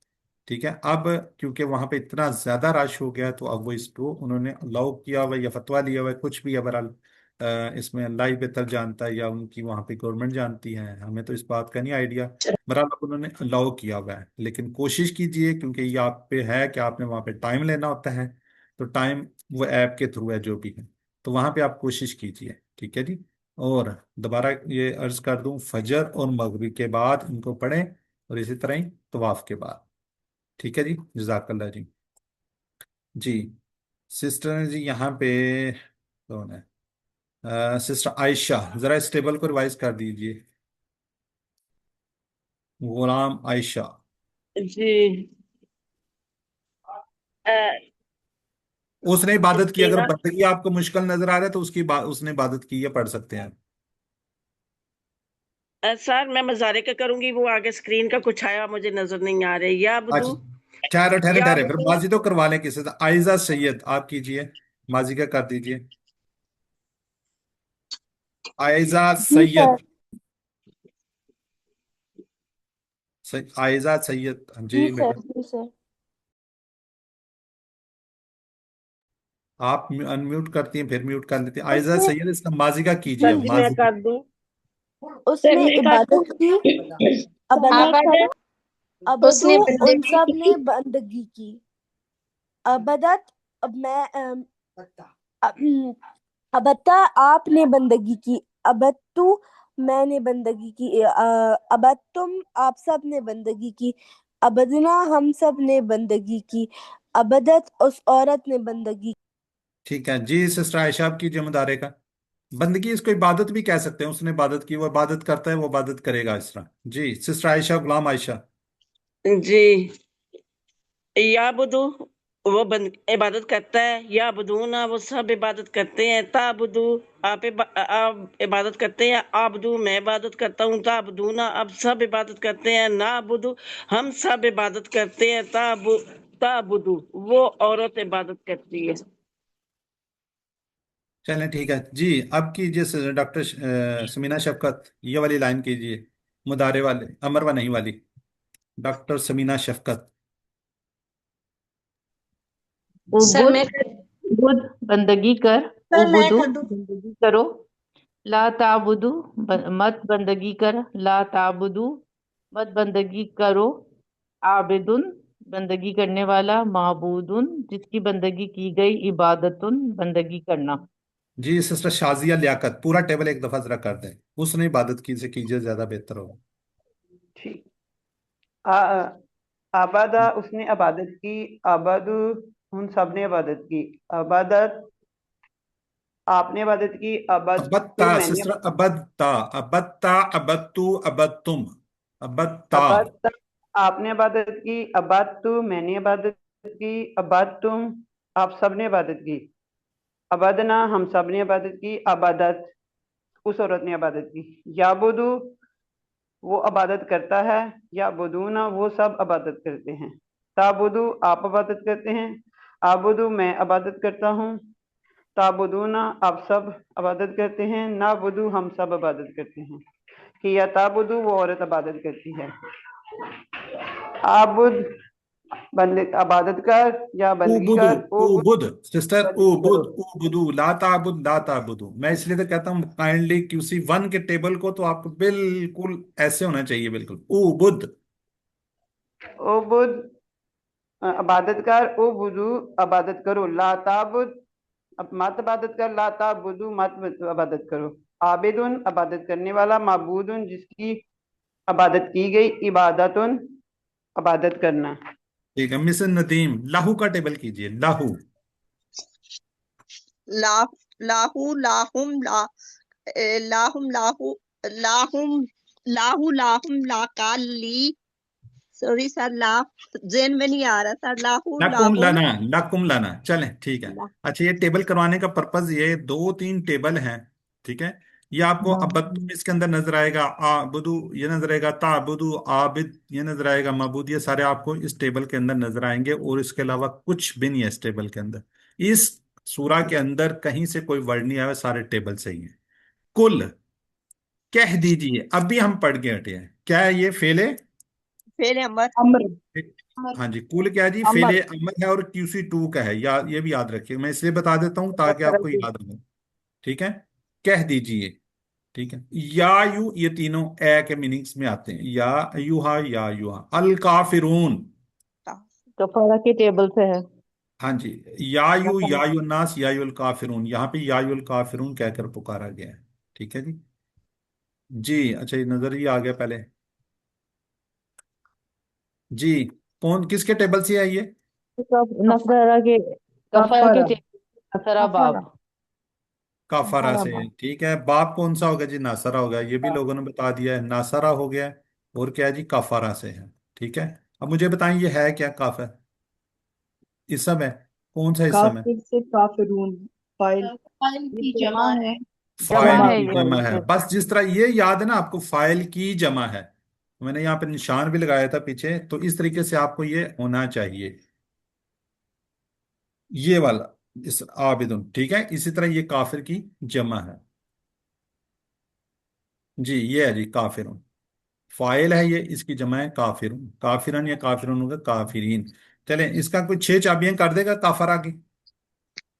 ठीक है, अब क्योंकि वहां पे इतना ज्यादा रश हो गया तो अब वो इसको उन्होंने अलाउ किया हुआ या फतवा लिया हुआ है, कुछ भी है बहरहाल। इसमें अल्लाह ही बेहतर जानता है या उनकी वहां पे गवर्नमेंट जानती है, हमें तो इस बात का नहीं आइडिया। बराबर उन्होंने अलाउ किया हुआ है, लेकिन कोशिश कीजिए, क्योंकि ये आप पे है कि आपने वहां पे टाइम लेना होता है, तो टाइम वो ऐप के थ्रू है जो भी है, तो वहां पे आप कोशिश कीजिए, ठीक है जी। और दोबारा ये अर्ज कर दूं, फजर और मगरिब के बाद इनको पढ़ें, और इसी तरह ही तवाफ के बाद, ठीक है जी। जजाकल्ला जी। जी सिस्टर जी यहाँ पे कौन है? सिस्टर आयशा, जरा इस टेबल को रिवाइज कर दीजिए। गुलाम आयशा। जी। अ, उसने इबादत की, अगर स्क्रीन बंदगी आपको मुश्किल नजर आ रहा है तो उसने इबादत की है, पढ़ सकते हैं। सर मैं मजारे का करूंगी, वो आगे स्क्रीन का कुछ आया मुझे नजर नहीं आ रही। या अच्छा, बुदू, ठहरे ठहरे या ठहरे, फिर बुदू। माजी तो करवा लें किसी से। आयजा सैयद आप कीजिए, माजी का कर दीजिए। आयजा जी सैयद। सर। आयजा सैयद, हाँ जी जी सर। बेटा। जी सर। आप अनम्यूट करती हैं फिर म्यूट कर लेती हैं। आयजा उसने सैयद, इसका माजी का कीजिए, सर जी जी मैं माजी का। कर दूं। सर उसने मैं कर दूं। इबादत की, अबदा आबादत अबदू, उसने उन बंदगी सब ने की। बंदगी की। अबदत, अब मैं अम, अबत्ता आपने बंदगी की। अबत्तु मैंने बंदगी की। अबत्तुम आप सब ने बंदगी की। अबदना हम सब ने बंदगी की। अबदत उस औरत ने बंदगी। ठीक है जी। सिस्टर आयशा आप कीजिए मुदारे का। बंदगी इसको इबादत भी कह सकते हैं, उसने इबादत की, वो इबादत करता है, वो इबादत करेगा, इस तरह। जी सिस्टर आयशा, गुलाम आयशा। जी। या बुदू, वो इबादत करता है। या बुदूना वो सब इबादत करते हैं। ताबुदू आप इबादत करते हैं। आबदू मैं इबादत करता हूँ। ताबुदूना अब सब इबादत करते हैं। ना बुदू हम सब इबादत करते हैं। ताबुदू वो औरत इबादत करती है। चलें ठीक है जी। अब कीजिए डॉक्टर समीना शफकत, ये वाली लाइन कीजिए, मुदारे वाले, अमरवा नहीं वाली। डॉक्टर समीना शफकत। सर उबुद, मैं बुद बंदगी कर, सर मैं उबुदु कर दूं। बंदगी करो, ला ताबुदु मत बंदगी कर, ला ताबुदु मत बंदगी करो, आबिदुन बंदगी करने वाला, माबूदुन जिसकी बंदगी की गई, इबादतुन बंदगी करना। जी सिस्टर शाजिया लियाकत, पूरा टेबल एक दफा जरा कर दें। उसने इबादत की से कीजिए, ज्यादा बेहतर होगा। ठीक। आबादा उसने इबादत की। आबादु उन सब ने इबादत की। अबादत आपने इबादत की। अबत्ता अबदतु मैंने सिस्टर, अबत्ता, अबत्ता, अबत्तु, अबत्तुम, अबत्ता। अबद आपने इबादत की। अबदतु मैंने इबादत की। अबदतुम आप सब ने इबादत की। अबदना हम सब ने इबादत की। अबादत उस औरत ने इबादत की। याबुदु वो इबादत करता है। या बुदूना वो सब इबादत करते हैं। ताबुदु आप इबादत करते हैं। आबुदु मैं इबादत करता हूँ। ताबुदूना आप सब इबादत करते हैं। ना बुदू हम सब इबादत करते हैं। कि या ताबुदु वो औरत इबादत करती है। आबुद बंदे इबादत कर या बंदगी उबुदु, कर। ओ बुद उबुद सिस्टर, बंदगी करो। उबुद, उबुदु, ला ताबुद, ला ताबुदु। मैं इसलिए तो कहता हूँ काइंडली क्यूसी वन के टेबल को तो आपको बिल्कुल ऐसे होना चाहिए, बिल्कुल उबुद। ओ बुद इबादत कर। ओ बुदू इबादत करो। ला ताबुद अब मत इबादत कर। ला ताबुदू मत इबादत करो। आबिदुन इबादत करने वाला। माबूदुन जिसकी इबादत की गई। इबादतुन इबादत करना। ठीक है मिसेस नदीम, लाहू का टेबल कीजिए, लाहू। ला लाहू लाहुम ला लाहुम लाहू लाहुम लाहू लाहुम लाकाली। सॉरी सर, ला जेन में नहीं आ रहा सर। लाहू लकुम लाहुम लना, लकुम लना, चलें ठीक है। ला, अच्छा, ये टेबल करवाने का पर्पज, ये दो तीन टेबल हैं, ठीक है। ये आपको अबद्दुम इसके अंदर नजर आएगा, आबुदु ये नजर आएगा, ताबुदु, आबिद ये नजर आएगा, मबूद ये सारे आपको इस टेबल के अंदर नजर आएंगे, और इसके अलावा कुछ भी नहीं है इस टेबल के अंदर। इस सूरा के अंदर कहीं से कोई वर्ड नहीं आया, सारे टेबल सही है। कुल कह दीजिए, अभी हम पढ़ के हटे हैं, क्या है ये? फेले, फिर अमर अम्र। हाँ जी। कुल क्या है जी? अमर। फेले अमर है, और QC2 का है, या ये भी याद रखिए, मैं इसलिए बता देता हूँ ताकि आपको याद रहे, ठीक है। کہہ دیجئے، ٹھیک ہے، یا یو یہ تینوں اے کے میننگز میں آتے ہیں، یا ایوہا یا ایوہا الکافرون، کفارہ کے ٹیبل سے ہے. ہاں جی، یا یو الناس یا یو الکافرون، یہاں پہ یا یو الکافرون کہہ کر پکارا گیا ہے، ٹھیک ہے جی. جی اچھا، یہ نظر ہی آ گیا پہلے. جی کون کس کے ٹیبل سے ہے یہ؟ نصرہ کے کفارہ کے کفارہ ٹیبل سے، نصرہ باب. کفارہ کافرہ کفارہ سے، با ٹھیک ہے. باپ کون سا ہوگا جی؟ ناصرہ ہوگا، یہ بھی لوگوں نے بتا دیا ہے، ناصرہ ہو گیا. اور کیا جی؟ کافرہ سے ہے، ٹھیک ہے. اب مجھے بتائیں یہ ہے کیا؟ کافر اسم ہے، کون سا اسم ہے؟ کافر سے کافرون فائل فائل یہ کی جمع جمع ہے. ہے. جمع فائل جمع ہے کی یہ. جمع ہے، بس جس طرح یہ یاد ہے نا آپ کو، فائل کی جمع ہے، میں نے یہاں پہ نشان بھی لگایا تھا پیچھے، تو اس طریقے سے آپ کو یہ ہونا چاہیے، یہ والا اس عابدن، ٹھیک ہے. اسی طرح یہ کافر کی جمع ہے. جی یہ ہے جی کافرون، فائل ہے یہ، اس کی جمع ہے کافرون، کافرن یا کافرون ہوگا کافرین. چلیں اس کا کوئی 6 چابیاں کر دے گا کافرہ کی،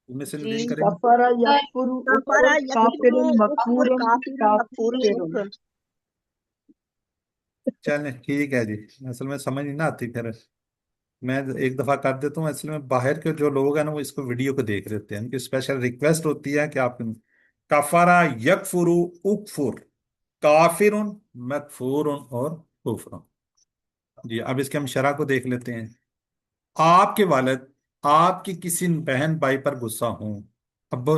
ان میں سے جی نیم کریں گے. کفارہ یکفر کفارہ اکفر کافر یکفرو اکفر مکفور کافر مکفور کافر. کفر. چلیں ٹھیک ہے جی. اصل میں سمجھ نہیں نہ آتی، پھر میں ایک دفعہ کر دیتا ہوں. اصل میں باہر کے جو لوگ ہیں نا وہ اس کو ویڈیو کو دیکھ رہے ہوتے ہیں، ان کی اسپیشل ریکویسٹ ہوتی ہے کہ آپ کفارہ یکفرو اکفر کافرن مکفورن اور کفرن. جی اب اس کے ہم شرح کو دیکھ لیتے ہیں. آپ کے والد آپ کی کسی بہن بھائی پر غصہ ہوں، اب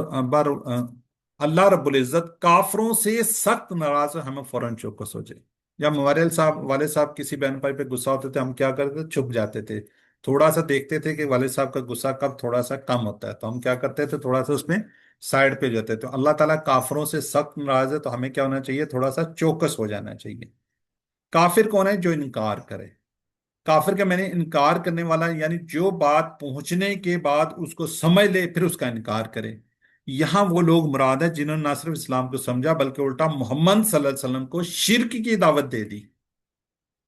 اللہ رب العزت کافروں سے سخت ناراض ہے، ہمیں فوراً چوکس ہو جائے. جب ہمارے والد صاحب کسی بہن بھائی پہ غصہ ہوتے تھے، ہم کیا کرتے تھے؟ چھپ جاتے تھے، تھوڑا سا دیکھتے تھے کہ والد صاحب کا غصہ کب تھوڑا سا کم ہوتا ہے، تو ہم کیا کرتے تھے؟ تھوڑا سا اس میں سائڈ پہ جاتے. تو اللہ تعالیٰ کافروں سے سخت ناراض ہے، تو ہمیں کیا ہونا چاہیے؟ تھوڑا سا چوکس ہو جانا چاہیے. کافر کون ہے؟ جو انکار کرے. کافر کا میں نے انکار کرنے والا، یعنی جو بات پہنچنے کے بعد اس کو سمجھ لے پھر اس کا انکار کرے. یہاں وہ لوگ مراد ہے جنہوں نے نہ صرف اسلام کو سمجھا بلکہ الٹا محمد صلی اللہ علیہ وسلم کو شرک کی دعوت دے دی،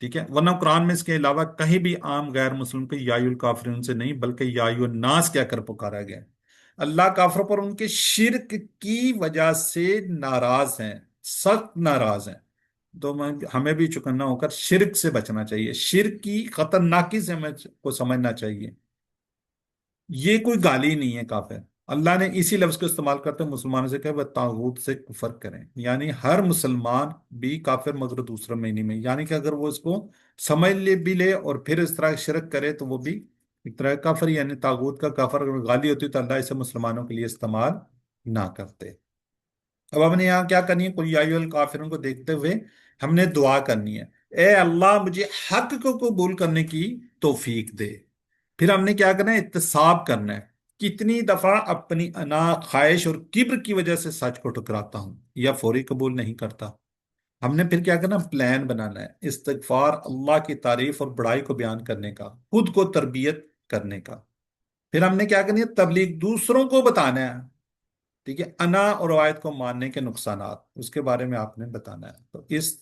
ٹھیک ہے. ورنہ قرآن میں اس کے علاوہ کہیں بھی عام غیر مسلم کو یا الکافرون سے نہیں بلکہ یا الناس کیا کر پکارا گیا. اللہ کافروں پر ان کے شرک کی وجہ سے ناراض ہیں، سخت ناراض ہیں. تو ہمیں بھی چکنا ہو کر شرک سے بچنا چاہیے، شرک کی خطرناکی سے ہمیں کو سمجھنا چاہیے. یہ کوئی گالی نہیں ہے کافر. اللہ نے اسی لفظ کو استعمال کرتے ہوئے مسلمانوں سے کہا وہ طاغوت سے کفر کریں، یعنی ہر مسلمان بھی کافر مگر دوسرے معنی میں، یعنی کہ اگر وہ اس کو سمجھ لے بھی لے اور پھر اس طرح شرک کرے تو وہ بھی ایک طرح کا کافر، یعنی طاغوت کا کافر. اگر گالی ہوتی تو اللہ اسے مسلمانوں کے لیے استعمال نہ کرتے. اب ہم نے یہاں کیا کرنی ہے؟ قل یا ایھا الکافرون کو دیکھتے ہوئے ہم نے دعا کرنی ہے، اے اللہ مجھے حق کو قبول کرنے کی توفیق دے. پھر ہم نے کیا کرنا ہے؟ احتساب کرنا ہے. کتنی دفعہ اپنی انا، خواہش اور کبر کی وجہ سے سچ کو ٹکراتا ہوں یا فوری قبول نہیں کرتا. ہم نے پھر کیا کرنا؟ پلان بنانا ہے، استغفار، اللہ کی تعریف اور بڑائی کو بیان کرنے کا، خود کو تربیت کرنے کا. پھر ہم نے کیا کرنی ہے؟ تبلیغ، دوسروں کو بتانا ہے، ٹھیک ہے. انا اور روایت کو ماننے کے نقصانات اس کے بارے میں آپ نے بتانا ہے. تو اس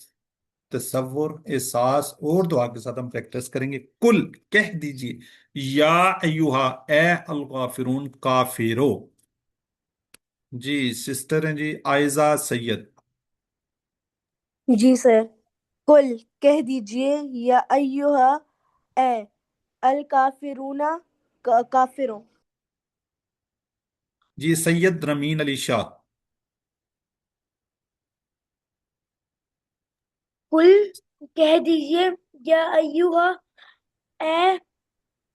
تصور، احساس اور دعا کے ساتھ ہم پریکٹس کریں گے. کل کہہ دیجئے، یا ایوہا اے الغافرون کافرو. جی سسٹر ہیں جی آئزہ سید. جی سر. کل کہہ دیجئے، یا ایہا اے الکافرون کافروں. جی سید رمین علی شاہ. قل کہہ دیجئے، یا ایوہا اے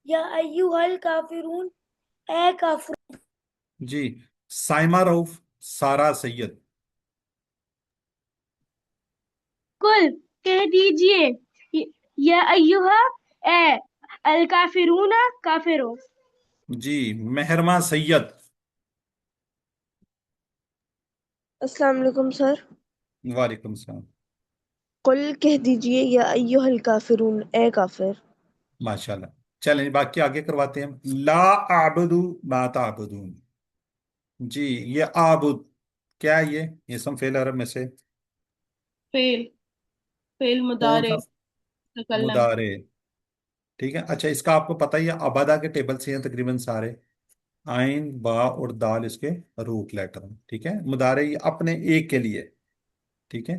یا ایوہا الکافرون اے کافر. جی سائمہ روف سارا سید. قل کہہ دیجئے، یا ایوہا اے الکافرون کافروں. جی مہرمہ سید. السلام علیکم سر. وعلیکم السلام. قل کہہ دیجئے، یا ایھا الکافرون اے کافر. ماشاءاللہ. چلیں باقی آگے کرواتے ہیں. لا اعبد ما تعبدون. جی یہ آبد کیا ہے؟ یہ اسم فعل عرب میں سے فعل کون مضارع سا؟ متکلم. مضارع. ٹھیک ہے. اچھا اس کا آپ کو پتہ ہی ہے، عبادہ کے ٹیبل سے ہیں تقریباً سارے. आइन बा और दाल इसके रूट लेटर हैं, ठीक है। मुदारे ये अपने एक के लिए, ठीक है।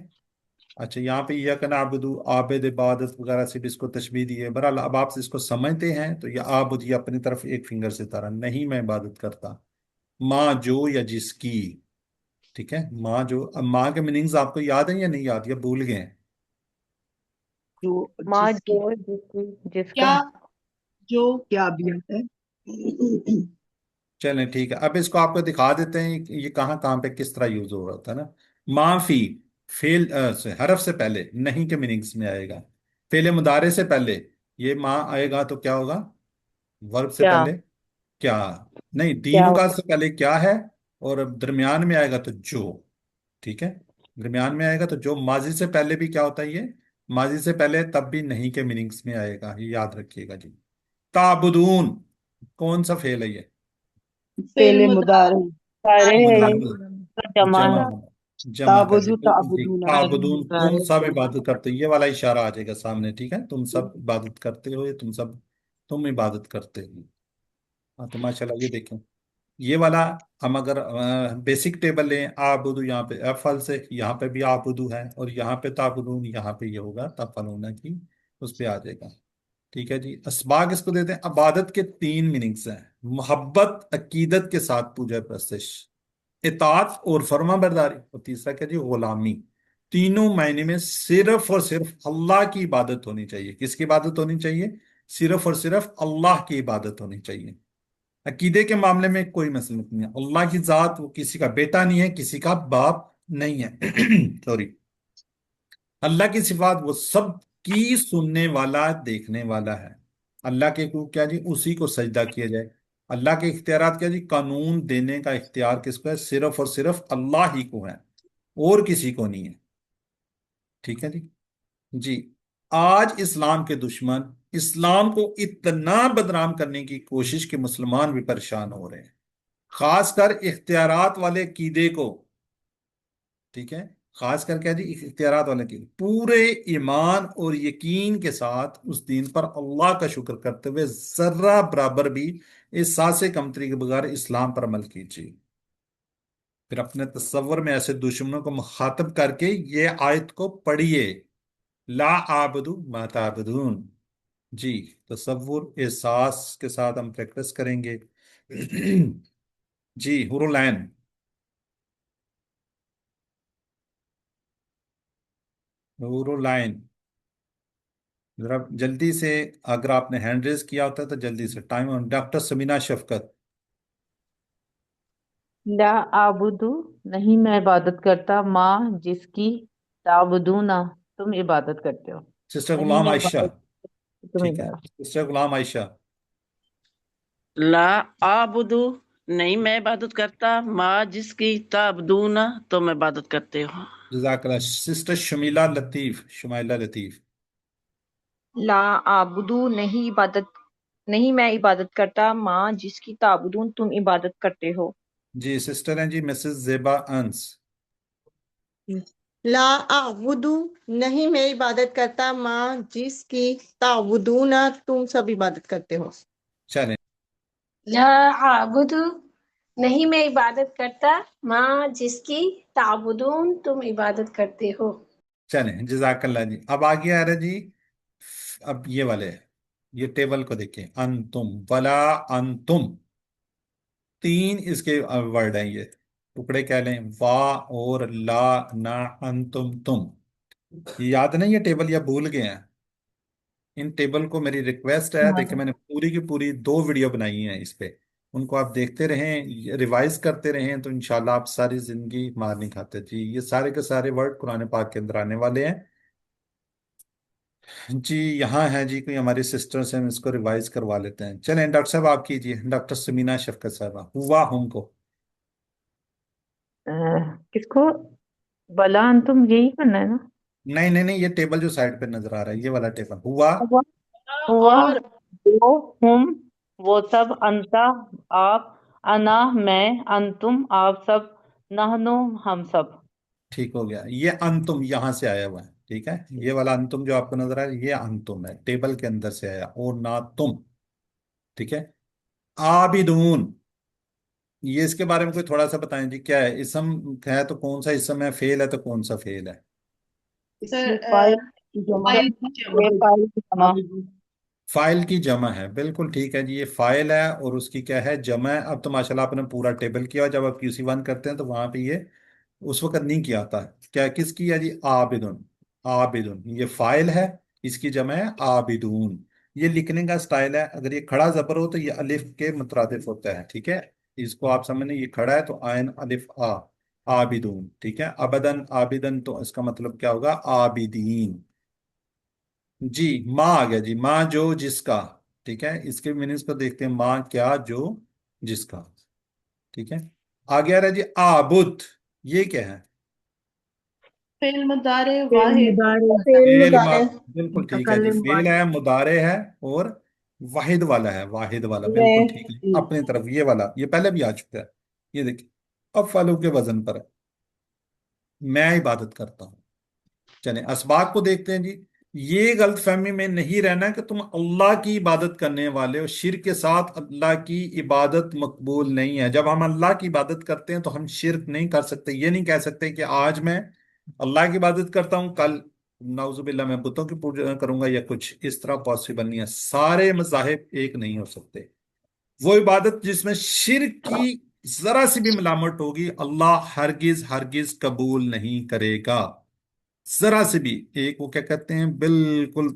अच्छा, यहाँ पे या कन आबुदू आबिद इबादत वगैरह से भी इसको तशबीह दी है। बहरहाल अब आप इसको समझते हैं तो ये आबुद ये अपनी तरफ एक फिंगर से तारा, नहीं मैं इबादत करता। माँ जो या जिसकी, ठीक है। माँ जो, अब माँ के मीनिंग्स आपको याद है या नहीं याद, या भूल गए हैं? जो माँ जिसकी जो जिसका। क्या जो क्या भी आता है। चलें ठीक है, अब इसको आपको दिखा देते हैं ये कहाँ कहाँ पे किस तरह यूज हो रहा होता है ना। माफी फेल से हरफ से पहले नहीं के मीनिंग्स में आएगा। फेले मुदारे से पहले ये माँ आएगा तो क्या होगा? वर्ब से क्या पहले क्या, नहीं क्या दीनू का से पहले क्या है, और अब दरमियान में आएगा तो जो, ठीक है। दरमियान में आएगा तो जो, माजी से पहले भी क्या होता है ये, माजी से पहले तब भी नहीं के मीनिंग्स में आएगा, ये याद रखिएगा जी। ताबुदून कौन सा फेल है ये? फेल पेले मुदारे मुदारे सारे है ये मुदारे, तो जमा जमा है। होना, जमा का जी ताबुदु बिल्कुल ठीक। ताबुदूना ताबुदून तुम मुदारे सब से इबादत करते हो, ये वाला इशारा आ जाएगा सामने, ठीक है। तुम सब इबादत करते हो, ये तुम सब, तुम इबादत करते हो। हाँ तो माशाल्लाह ये देखें, ये वाला हम अगर बेसिक टेबल लें, आबुदू यहाँ पे अफल से, यहाँ पे भी आबुदू है, और यहाँ पे ताबुदून, यहाँ पे ये होगा तफल होना की, उस पे आ जाएगा। ठीक है जी। असबाग इसको देते हैं। इबादत के तीन मीनिंग्स हैं: मोहब्बत अकीदत के साथ पूजा प्रस्तिश, इताअत और फर्मा बरदारी, और तीसरा क्या जी, गुलामी। तीनों मायने में सिर्फ और सिर्फ अल्लाह की इबादत होनी चाहिए। किसकी इबादत होनी चाहिए? सिर्फ और सिर्फ अल्लाह की इबादत होनी चाहिए। अकीदे के मामले में कोई मसला नहीं है। अल्लाह की जात, वो किसी का बेटा नहीं है, किसी का बाप नहीं है। सॉरी। अल्लाह की सिफात, वो सब की सुनने वाला देखने वाला है। अल्लाह के को क्या जी, उसी को सजदा किया जाए। अल्लाह के इख्तियारात क्या जी, कानून देने का इख्तियार किसको है? सिर्फ और सिर्फ अल्लाह ही को है, और किसी को नहीं है। ठीक है जी। जी। आज इस्लाम के दुश्मन इस्लाम को इतना बदनाम करने की कोशिश कि मुसलमान भी परेशान हो रहे हैं, खासकर इख्तियारात वाले कीदे को, ठीक है। खासकर क्या जी, इख्तियारात वाले की पूरे ईमान और यकीन के साथ उस दिन पर अल्लाह का शुक्र करते हुए जर्रा बराबर भी इस सासे कमतरी के बगैर इस्लाम पर अमल कीजिए। फिर अपने तस्वर में ऐसे दुश्मनों को मुखातब करके ये आयत को पढ़िए, ला आबदू मा ताबदून। जी। तसव्वुर एहसास के साथ हम प्रैक्टिस करेंगे। जी। हुरुलैन, हुरुलैन, जरा जल्दी से, अगर आपने हैंड रेज किया होता है तो जल्दी से टाइम ऑन। डॉक्टर समीना शफकत। ला आबुदू नहीं मैं इबादत करता, माँ जिसकी, ताबुदूना तुम इबादत करते हो। सिस्टर नहीं गुलाम मैं आयशा। इबादत, तुम ठीक है, इबादत। सिस्टर गुलाम आयशा। ला आबुदू नहीं मैं इबादत करता, माँ जिसकी ताबदूना तुम इबादत करते हो। जजाकल्लाह। सिस्टर शमीला लतीफ, शुमाइला लतीफ। ला आबुदू नहीं मैं इबादत करता, माँ जिसकी ताबुदून तुम इबादत करते हो। जी। सिस्टर हैं जी मिसेस जेबा अंस। ला आबुदू नहीं मैं इबादत करता, माँ जिसकी ताबुदूना तुम सब इबादत करते हो। चलें। ला आबुदु नहीं मैं इबादत करता, माँ जिसकी ताबुदून तुम इबादत करते हो। चलें, जजाकल्लाह जी। अब आगे आ रहा है जी, अब ये वाले, ये टेबल को देखिए, अंतुम वला अंतुम, तीन इसके वर्ड हैं ये, टुकड़े कह लें, वा और ला, ना, अंतुम, तुम। ये याद नहीं ये टेबल, या भूल गए हैं? इन टेबल को मेरी रिक्वेस्ट है, देखिए मैंने पूरी की पूरी दो वीडियो बनाई हैं इस पे, उनको आप देखते रहें, रिवाइज करते रहें, तो इंशाल्लाह आप सारी जिंदगी मार नहीं खाते जी। ये सारे के सारे वर्ड कुरान पाक के अंदर आने वाले हैं जी। यहाँ है जी कोई हमारी सिस्टर्स हैं, हम इसको रिवाइज करवा लेते हैं। चलें डॉक्टर साहब आप कीजिए, डॉक्टर समीना शफकत साहबा, हुआ हम को। किसको? बला तुम यही करना है ना? नहीं नहीं नहीं, ये टेबल जो साइड पे नजर आ रहा है, ये वाला टेबल, हुआ। हुआ हुआ, और वो, हुम वो सब, अंता आप, अना मैं, अंतुम आप सब, नहनु हम सब। ठीक हो गया। ये अंतुम यहां से आया हुआ है, ठीक है। ये वाला अंतुम जो आपको नजर आ रहा है, ये अंतुम है, टेबल के अंदर से आया, और ना तुम, ठीक है। आबिदून, ये इसके बारे में कोई थोड़ा सा बताएं जी, क्या है? इसम है तो कौन सा इसम है, फेल है तो कौन सा फेल है? सर इसमें फाइल की जमा फाइल की जमा। ये फाइल की जमा फाइल की जमा है, बिल्कुल ठीक है जी। ये फाइल है और उसकी क्या है, जमा है। अब तो माशाल्लाह आपने पूरा टेबल किया। जब आप QC1 करते हैं तो वहां पे ये उस वक्त नहीं किया था। क्या किसकी है जी? आबिदुन। आबिदुन ये फाइल है, इसकी जमा है आबिदून। ये लिखने का स्टाइल है, अगर ये खड़ा जबर हो तो ये अलिफ के मुतरादिफ होता है, ठीक है। इसको आप समझने, ये खड़ा है तो आयन अलिफ आ, आबिदून, ठीक है। अबदन आबिदन तो इसका मतलब क्या होगा? आबिदीन। जी, माँ आ गया जी, माँ जो जिसका, ठीक है। इसके मीनिंग्स को देखते हैं, माँ क्या जो जिसका, ठीक है। आगे आ रहा है जी आबुद। ये क्या है? फेल मुदारे फेल वाहिद। मुदारे फेल बिल्कुल ठीक है जी, मुतकल्लिम फेल है, मुदारे है और वाहिद वाला है, वाहिद वाला बिल्कुल ठीक है। वाले अपनी तरफ ये वाला, ये पहले भी आ चुका है। ये देखिए, अब फालू के वजन पर है, मैं इबादत करता हूँ। चले असबाब को देखते हैं जी। ये गलत फहमी में नहीं रहना कि तुम अल्लाह की इबादत करने वाले हो। शिर्क के साथ अल्लाह की इबादत मकबूल नहीं है। जब हम अल्लाह की इबादत करते हैं तो हम शिर्क नहीं कर सकते। ये नहीं कह सकते कि आज मैं अल्लाह की इबादत करता हूं, कल नाउजुबिल्लाह मैं बुतों की पूजा करूंगा या कुछ इस तरह। पॉसिबल नहीं है, सारे मज़ाहिब एक नहीं हो सकते। वो इबादत जिसमें शिर्क की जरा सी भी मिलावट होगी, अल्लाह हरगिज हरगिज कबूल नहीं करेगा। जरा से भी, एक वो क्या कहते हैं, बिल्कुल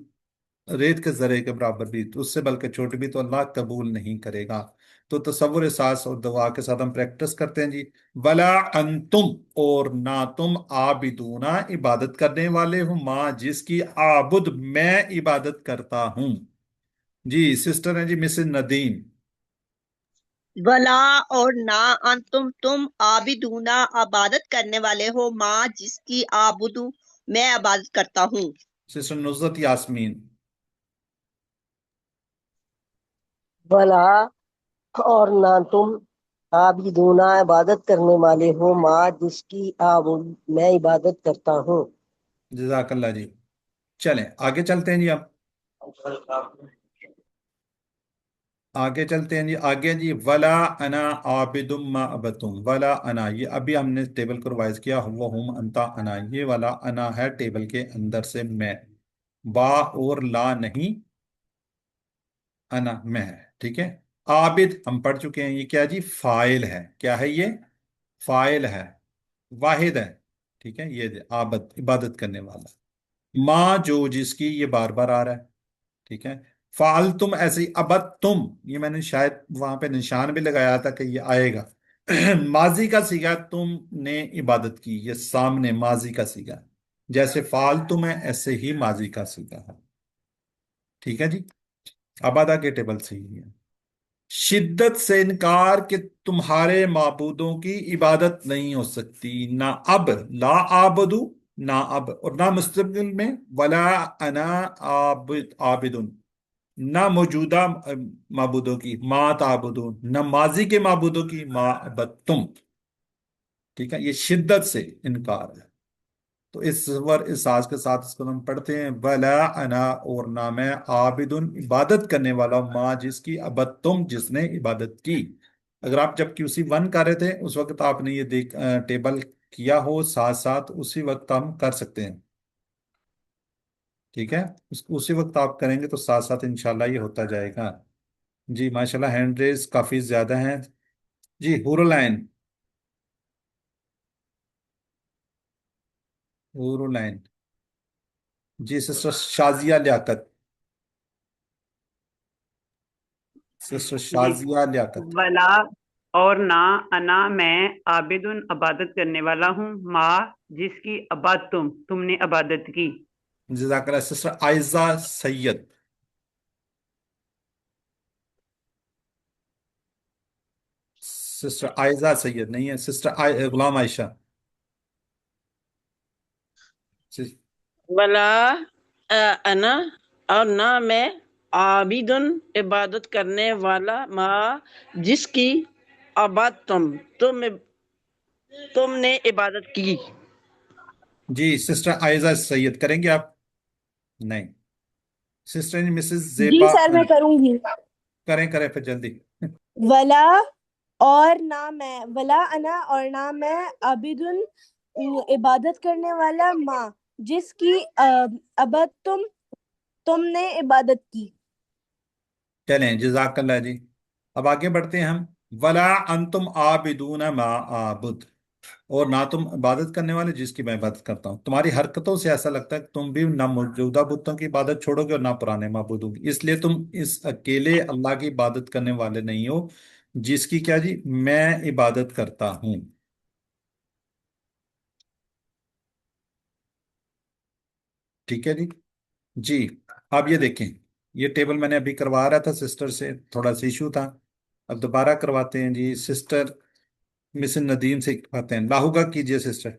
रेत के जरे के बराबर भी, तो उससे बल्कि छोटी भी, तो अल्लाह कबूल नहीं करेगा। तो तसव्वुर एहसास और दुआ के साथ हम प्रैक्टिस करते हैं जी। वला अंतुम, और ना तुम, आबिदूना इबादत करने वाले हो, माँ जिसकी, आबुद मैं इबादत करता हूँ। जी सिस्टर हैं जी मिसेस नदीम। वला और ना अंतुम तुम आबिदूना इबादत करने वाले हो, माँ जिसकी आबुदू मैं इबादत करता हूँ। सिस्टर नुज़रत यास्मीन। भला और ना तुम आबिदूना इबादत करने वाले हो, माँ जिसकी आबुद मैं इबादत करता हूँ। जज़ाकल्लाह जी। चलें आगे चलते हैं जी। अब आगे चलते हैं जी। आगे जी, वला अना आबिदुम मा अबतुम। वला अना, ये अभी हमने टेबल को रिवाइज किया, वो हुम अंता अना। ये वाला अना है टेबल के अंदर से मैं, बा और ला नहीं, अना मैं है, ठीक है। आबिद हम पढ़ चुके हैं, ये क्या जी? फाइल है। क्या है ये? फाइल है, वाहिद है, ठीक है। ये आबद इबादत करने वाला। माँ जो जिसकी, ये बार बार आ रहा है, ठीक है। फाल तुम, ऐसे ही अबद तुम, ये मैंने शायद वहां पे निशान भी लगाया था कि ये आएगा। माजी का सीगा, तुमने इबादत की, ये सामने माजी का सीगा। जैसे फाल तुम है, ऐसे ही माजी का सीगा है, ठीक है जी। अबादा के टेबल से ही है। शिद्दत से इनकार कि तुम्हारे माबूदों की इबादत नहीं हो सकती। ना अब, ला आबदू, ना अब, और ना मुस्तकबिल में, वला अना आबिदुन, ना मौजूदा माबूदों की, मा ताबुदून, न माजी के माबूदों की, मा अबदतुम, ठीक है। ये शिद्दत से इनकार है। तो इस वर इस साज के साथ इसको हम पढ़ते हैं, वला अना, और ना मैं, आबिदुन इबादत करने वाला, माँ जिसकी, अबदतुम जिसने इबादत की। अगर आप जब QC1 कर रहे थे उस वक्त आपने ये देख टेबल किया हो साथ साथ, उसी वक्त हम कर सकते हैं, ठीक है। उसी वक्त आप करेंगे तो साथ साथ इंशाल्लाह ये होता जाएगा। जी माशाल्लाह, हैंड रेस काफी ज्यादा हैं। जी हुरुलैन, हुरुलैन। जी सिस्टर शाजिया लियाकत, सिस्टर जी, शाजिया लियाकत। वला और ना अना मैं आबिदुन इबादत करने वाला हूँ, माँ जिसकी अबाद तुमने इबादत की। जज़ाकल्लाह। सिस्टर आयजा सैयद। सिस्टर आयजा सैयद नहीं है, सिस्टर गुलाम आयशा। सिस- वला अना और ना मैं, आबिदुन इबादत करने वाला, माँ जिसकी, आबाद तुमने इबादत की। जी सिस्टर आयजा सैयद करेंगे आप? नहीं। सिस्टर मिसेस जी जेबा सर मैं करूंगी। करें करें फिर जल्दी। वला اور نہ میں ولا انا اور نہ میں عابدن عبادت کرنے والا ماں جس کی عبد تم نے عبادت کی. چلیں جزاک اللہ جی. اب آگے بڑھتے ہیں ہم. ولا انتم عابدون ما اعبد، اور نہ تم عبادت کرنے والے جس کی میں عبادت کرتا ہوں. تمہاری حرکتوں سے ایسا لگتا ہے کہ تم بھی نہ موجودہ بتوں کی عبادت چھوڑو گے اور نہ پرانے معبودوں کی، اس لیے تم اس اکیلے اللہ کی عبادت کرنے والے نہیں ہو جس کی کیا جی میں عبادت کرتا ہوں. ٹھیک ہے جی. جی اب یہ دیکھیں، یہ ٹیبل میں نے ابھی کروا رہا تھا سسٹر سے، تھوڑا سا ایشو تھا، اب دوبارہ کرواتے ہیں جی. سسٹر مس ندیم سے کرواتے ہیں. لاہو کا کیجئے سسٹر.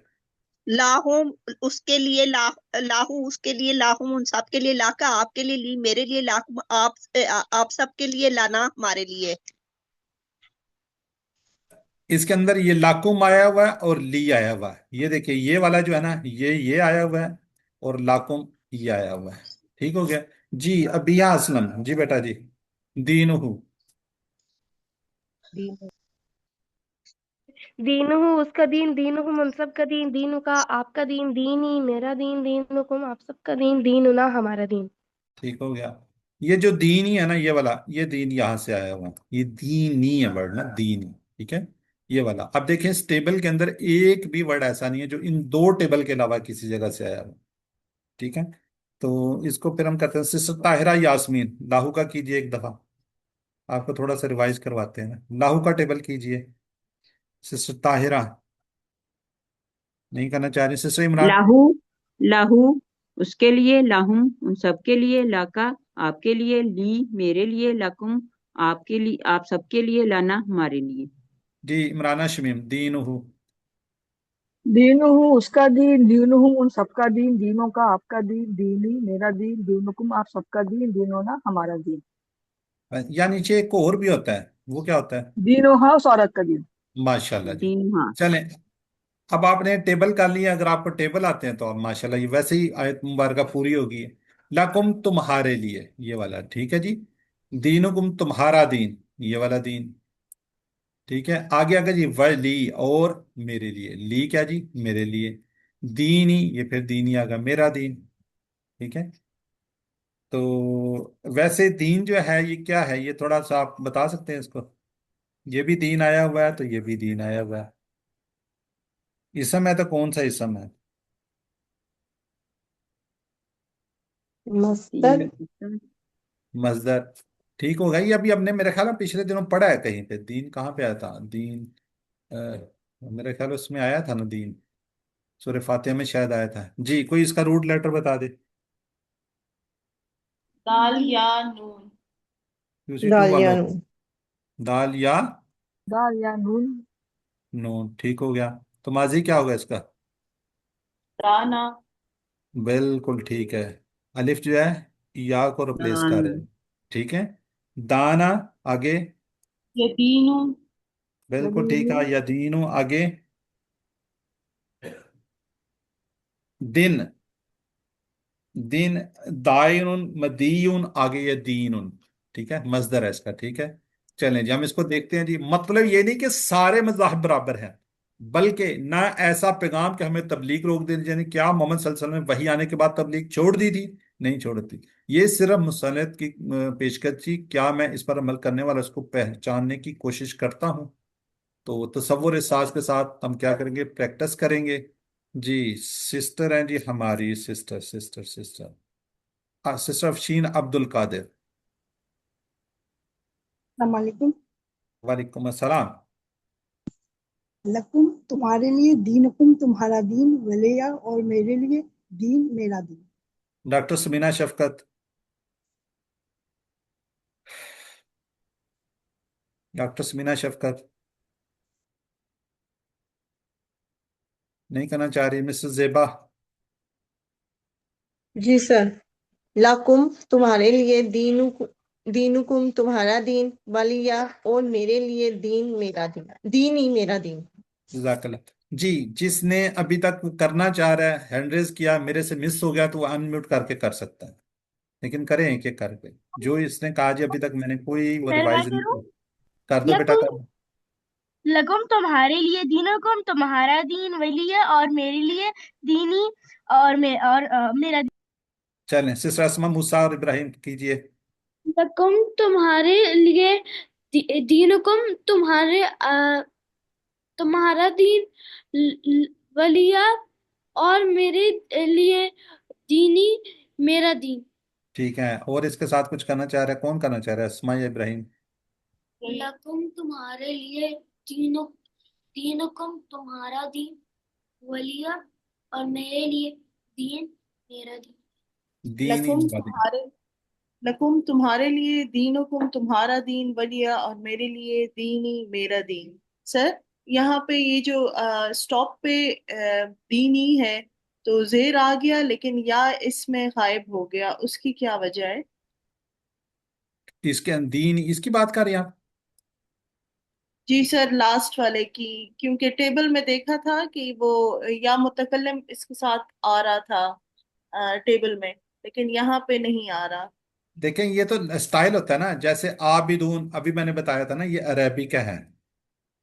لاہم اس کے لیے لاہو اس کے لیے لاہم ان سب کے لیے لاکا آپ کے لیے لی میرے لیے لاکم آپ سب کے لیے لانا ہمارے لیے. اس کے اندر یہ لاکم آیا ہوا ہے اور لی آیا ہوا ہے. یہ دیکھیں یہ والا جو ہے نا یہ آیا ہوا ہے اور لاکم یہ آیا ہوا ہے. ٹھیک ہو گیا جی. ابیا اسلم جی بیٹا جی. دینہ دین ہوں اس کا دین، دین ہوں ہم سب کا دین، دین کا آپ کا دین، دین ہی میرا دین، دین کم آپ سب کا دین، دین نہ ہمارا دین. ٹھیک ہو گیا. یہ جو دینی ہے نا یہ والا، یہ دین یہاں سے آیا ہوا ہے، یہ دینی ہے ورڈ نا دینی. ٹھیک ہے یہ والا. اب دیکھیں اس ٹیبل کے اندر ایک بھی ورڈ ایسا نہیں ہے جو ان دو ٹیبل کے علاوہ کسی جگہ سے آیا ہوا. ٹھیک ہے تو اس کو پھر ہم کرتے ہیں. سسٹر طاہرہ یاسمین لاہو کا کیجئے ایک دفعہ، آپ کو تھوڑا سا ریوائز کرواتے ہیں. لاہو کا ٹیبل کیجئے. سسٹر طاہرہ نہیں کرنا چاہ رہی. سسٹر عمران. لاہو لاہو اس کے لیے لاہم ان سب کے لیے لاکا آپ کے لیے لی میرے لیے لکم آپ کے لیے آپ سب کے لیے لانا ہمارے لیے. جی عمرانہ شمیم. دین دین ہوں اس کا دین، دین ہوں ان سب کا دین، دینوں کا آپ کا دین، دینی میرا دین، دینکم آپ سب کا دین، دینونا ہمارا دین. یا نیچے ایک اور بھی ہوتا ہے، وہ کیا ہوتا ہے؟ دینوں اس عورت کا دین. ماشاءاللہ جی. دین ہاں چلیں اب آپ نے ٹیبل کر لیا. اگر آپ کو ٹیبل آتے ہیں تو آپ ماشاءاللہ یہ ویسے ہی آیت مبارکہ پوری ہوگی. لکم تمہارے لیے یہ والا. ٹھیک ہے جی. دینکم تمہارا دین یہ والا دین. ٹھیک ہے آگے آگے جی. ولی اور میرے لیے. لی کیا جی میرے لیے. دینی یہ پھر دینی آگا میرا دین. ٹھیک ہے تو ویسے دین جو ہے یہ کیا ہے، یہ تھوڑا سا آپ بتا سکتے ہیں اس کو؟ یہ بھی دین آیا ہوا ہے تو یہ بھی دین آیا ہوا ہے. اسم ہے تو کون سا اسم ہے؟ مصدر. مصدر. ٹھیک ہوگا. یہ ابھی ہم نے میرے خیال میں پچھلے دنوں پڑھا ہے کہیں پہ. دین کہاں پہ آیا تھا؟ دین میرے خیال اس میں آیا تھا نا دین، سورہ فاتحہ میں شاید آیا تھا. جی کوئی اس کا روٹ لیٹر بتا دے. دال یا نون. QC2 دال یا والوں. نون. دال یا دال یا نون. نون. ٹھیک ہو گیا. تو ماضی کیا ہوگا اس کا؟ دانا. بالکل ٹھیک ہے. الف جو ہے یا کو ریپلیس کر رہے دان ہیں. ٹھیک ہے. دانا آگے. یدین. بالکل ٹھیک ہے. یدینو آگے. دن. دن. دائن مدیون آگے یہ دین. ٹھیک ہے مصدر ہے اس کا. ٹھیک ہے چلیں جی ہم اس کو دیکھتے ہیں جی. مطلب یہ نہیں کہ سارے مذاہب برابر ہیں، بلکہ نہ ایسا پیغام کہ ہمیں تبلیغ روک دینی. یعنی کیا محمد صلی اللہ علیہ وسلم نے وحی آنے کے بعد تبلیغ چھوڑ دی تھی؟ نہیں چھوڑتی. یہ صرف مصنف کی پیشکش تھی. کیا میں اس پر عمل کرنے والا اس کو پہچاننے کی کوشش کرتا ہوں؟ تو تصور احساس کے ساتھ ہم کیا کریں گے؟ پریکٹس کریں گے. جی سسٹر ہیں جی ہماری سسٹر افشین عبد القادر. السلام علیکم. وعلیکم السلام. لکم تمہارے لیے، دینکم تمہارا دین، ولیہ اور میرے لیے، دین میرا دین. ڈاکٹر سمینا شفقت. ڈاکٹر سمینا شفقت نہیں کرنا چاہ رہی. مسز زیبا. جی سر. لکم تمہارے لیے، دینکم تمہارا دین، ولیہ اور میرے لیے، دین میرا دین، دین ہی میرا دین. جزاک اللہ. جی جس نے ابھی تک کرنا چاہ رہا ہے ہینڈ ریز کیا، میرے سے مس ہو گیا تو وہ ان میوٹ کر کے کر سکتا ہے، لیکن کریں ایک ایک کر کے. جو اس نے کہا جی ابھی تک میں نے کوئی وہ سر میں ریوائز نہیں کروں کی. کر دو بیٹا لکم کر دو. लकुम तुम्हारे लिए दीनुकुम तुम्हारा दीन वली और मेरे लिए दीनी और मेरा चलें, सिस्टर अस्मा मूसा और इब्राहिम कीजिए। लकुम तुम्हारे लिए दीनुकुम तुम्हारा दीन वलिया और मेरे लिए दीनी मेरा दीन। ठीक है, और इसके साथ कुछ करना चाह रहा है? कौन करना चाह रहा है, अस्मा या इब्राहिम? लकुम तुम्हारे लिए दीनुकुम तुम्हारा दीन वलिया और मेरे लिए दीन मेरा दीन। दीन ही मेरा दीन। लकुम तुम्हारे लिए दीनुकुम तुम्हारा दीन वलिया और मेरे लिए दीनी मेरा दीन। सर, यहाँ पे ये जो स्टॉप पे दीनी है तो जेर आ गया लेकिन या इसमें गायब हो गया, उसकी क्या वजह है? इसके दीन इसकी बात कर रहे हैं आप? जी सर, लास्ट वाले की, क्योंकि टेबल में देखा था कि वो या मुतकल्लिम इसके साथ आ रहा था टेबल में, लेकिन यहाँ पे नहीं आ रहा। देखें, ये तो स्टाइल होता है ना, जैसे आबिदून अभी मैंने बताया था ना, ये अरबी का है।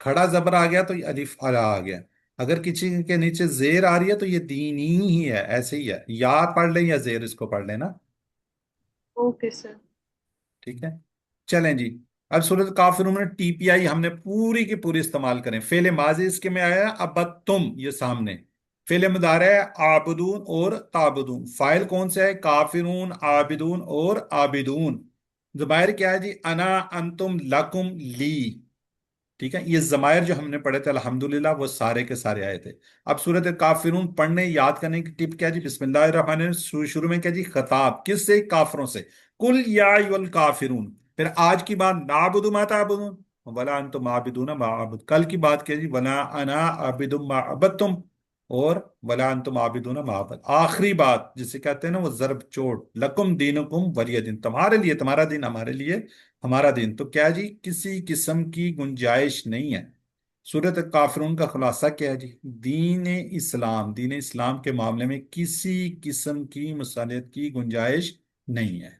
खड़ा जबर आ गया तो ये अलिफ अला आ गया। अगर किसी के नीचे जेर आ रही है तो ये दीनी ही है, ऐसे ही है। या पढ़ लें या जेर इसको पढ़ लेना। Okay sir. ठीक है, चलें जी। अब सूरत काफिरून में टीपीआई हमने पूरी की पूरी इस्तेमाल करें। फेले माजी इसके में आया अब तुम, ये सामने। फेले मुदारे है आबदून और ताबदून। फाइल कौन सा है? काफिरून, आबिदून और आबिदून। जुबायर क्या है जी? अना, अंतुम, लकुम, ली। ठीक है, ये जमायर जो हमने पढ़े थे अल्हम्दुलिल्लाह वो सारे के सारे आए थे। अब सूरत काफिरून पढ़ने याद करने की टिप क्या जी? बिस्मिल्लाहिर्रहमानिर्रहीम। शुरू में क्या जी? खिताब किससे? काफिरों से। कुल या अय्युहल काफिरून। फिर आज की बात, नाबुदु मा ताबुदून वला अंतुम आबिदून मा अबुद। कल की बात क्या जी? वला अना आबिदुम मा अबदतुम और वला अंतुम आबिदून मा अबद। आखिरी बात जिसे कहते हैं ना वो जरब चोट, लकुम दीनुकुम वलिय दिन। तुम्हारे लिए तुम्हारा दिन, हमारे लिए हमारा दिन। तो क्या जी? किसी किस्म की गुंजाइश नहीं है। सूरत काफिरून का खुलासा क्या है जी? दीन इस्लाम के मामले में किसी किस्म की मुसालियत की गुंजाइश नहीं है।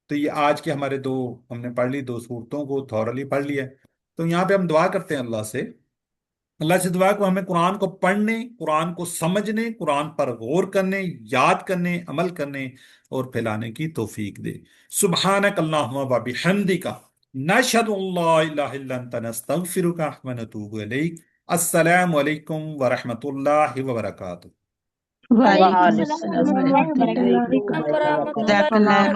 तो ये आज के हमारे दो, हमने पढ़ ली, दो सूरतों को थॉरली पढ़ लिया है। तो यहाँ पे हम दुआ करते हैं अल्लाह से दुआ को हमें कुरान को पढ़ने, कुरान को समझने, कुरान पर गौर करने, याद करने, अमल करने और फैलाने की तौफीक दे। सुब्हानक अल्लाहुम्मा व बिहम्दिका नशहदु अल्ला इलाहा इल्ला अंता नस्तगफिरुका व नतूबु इलैक। अस्सलामु अलैकुम व रहमतुल्लाहि व बरकातुहू। वालेकुम वालेकुम सलाम अस्सलाम व व रहमतुल्लाहि व रहमतुल्लाहि बरकातहू। व बरकातहू।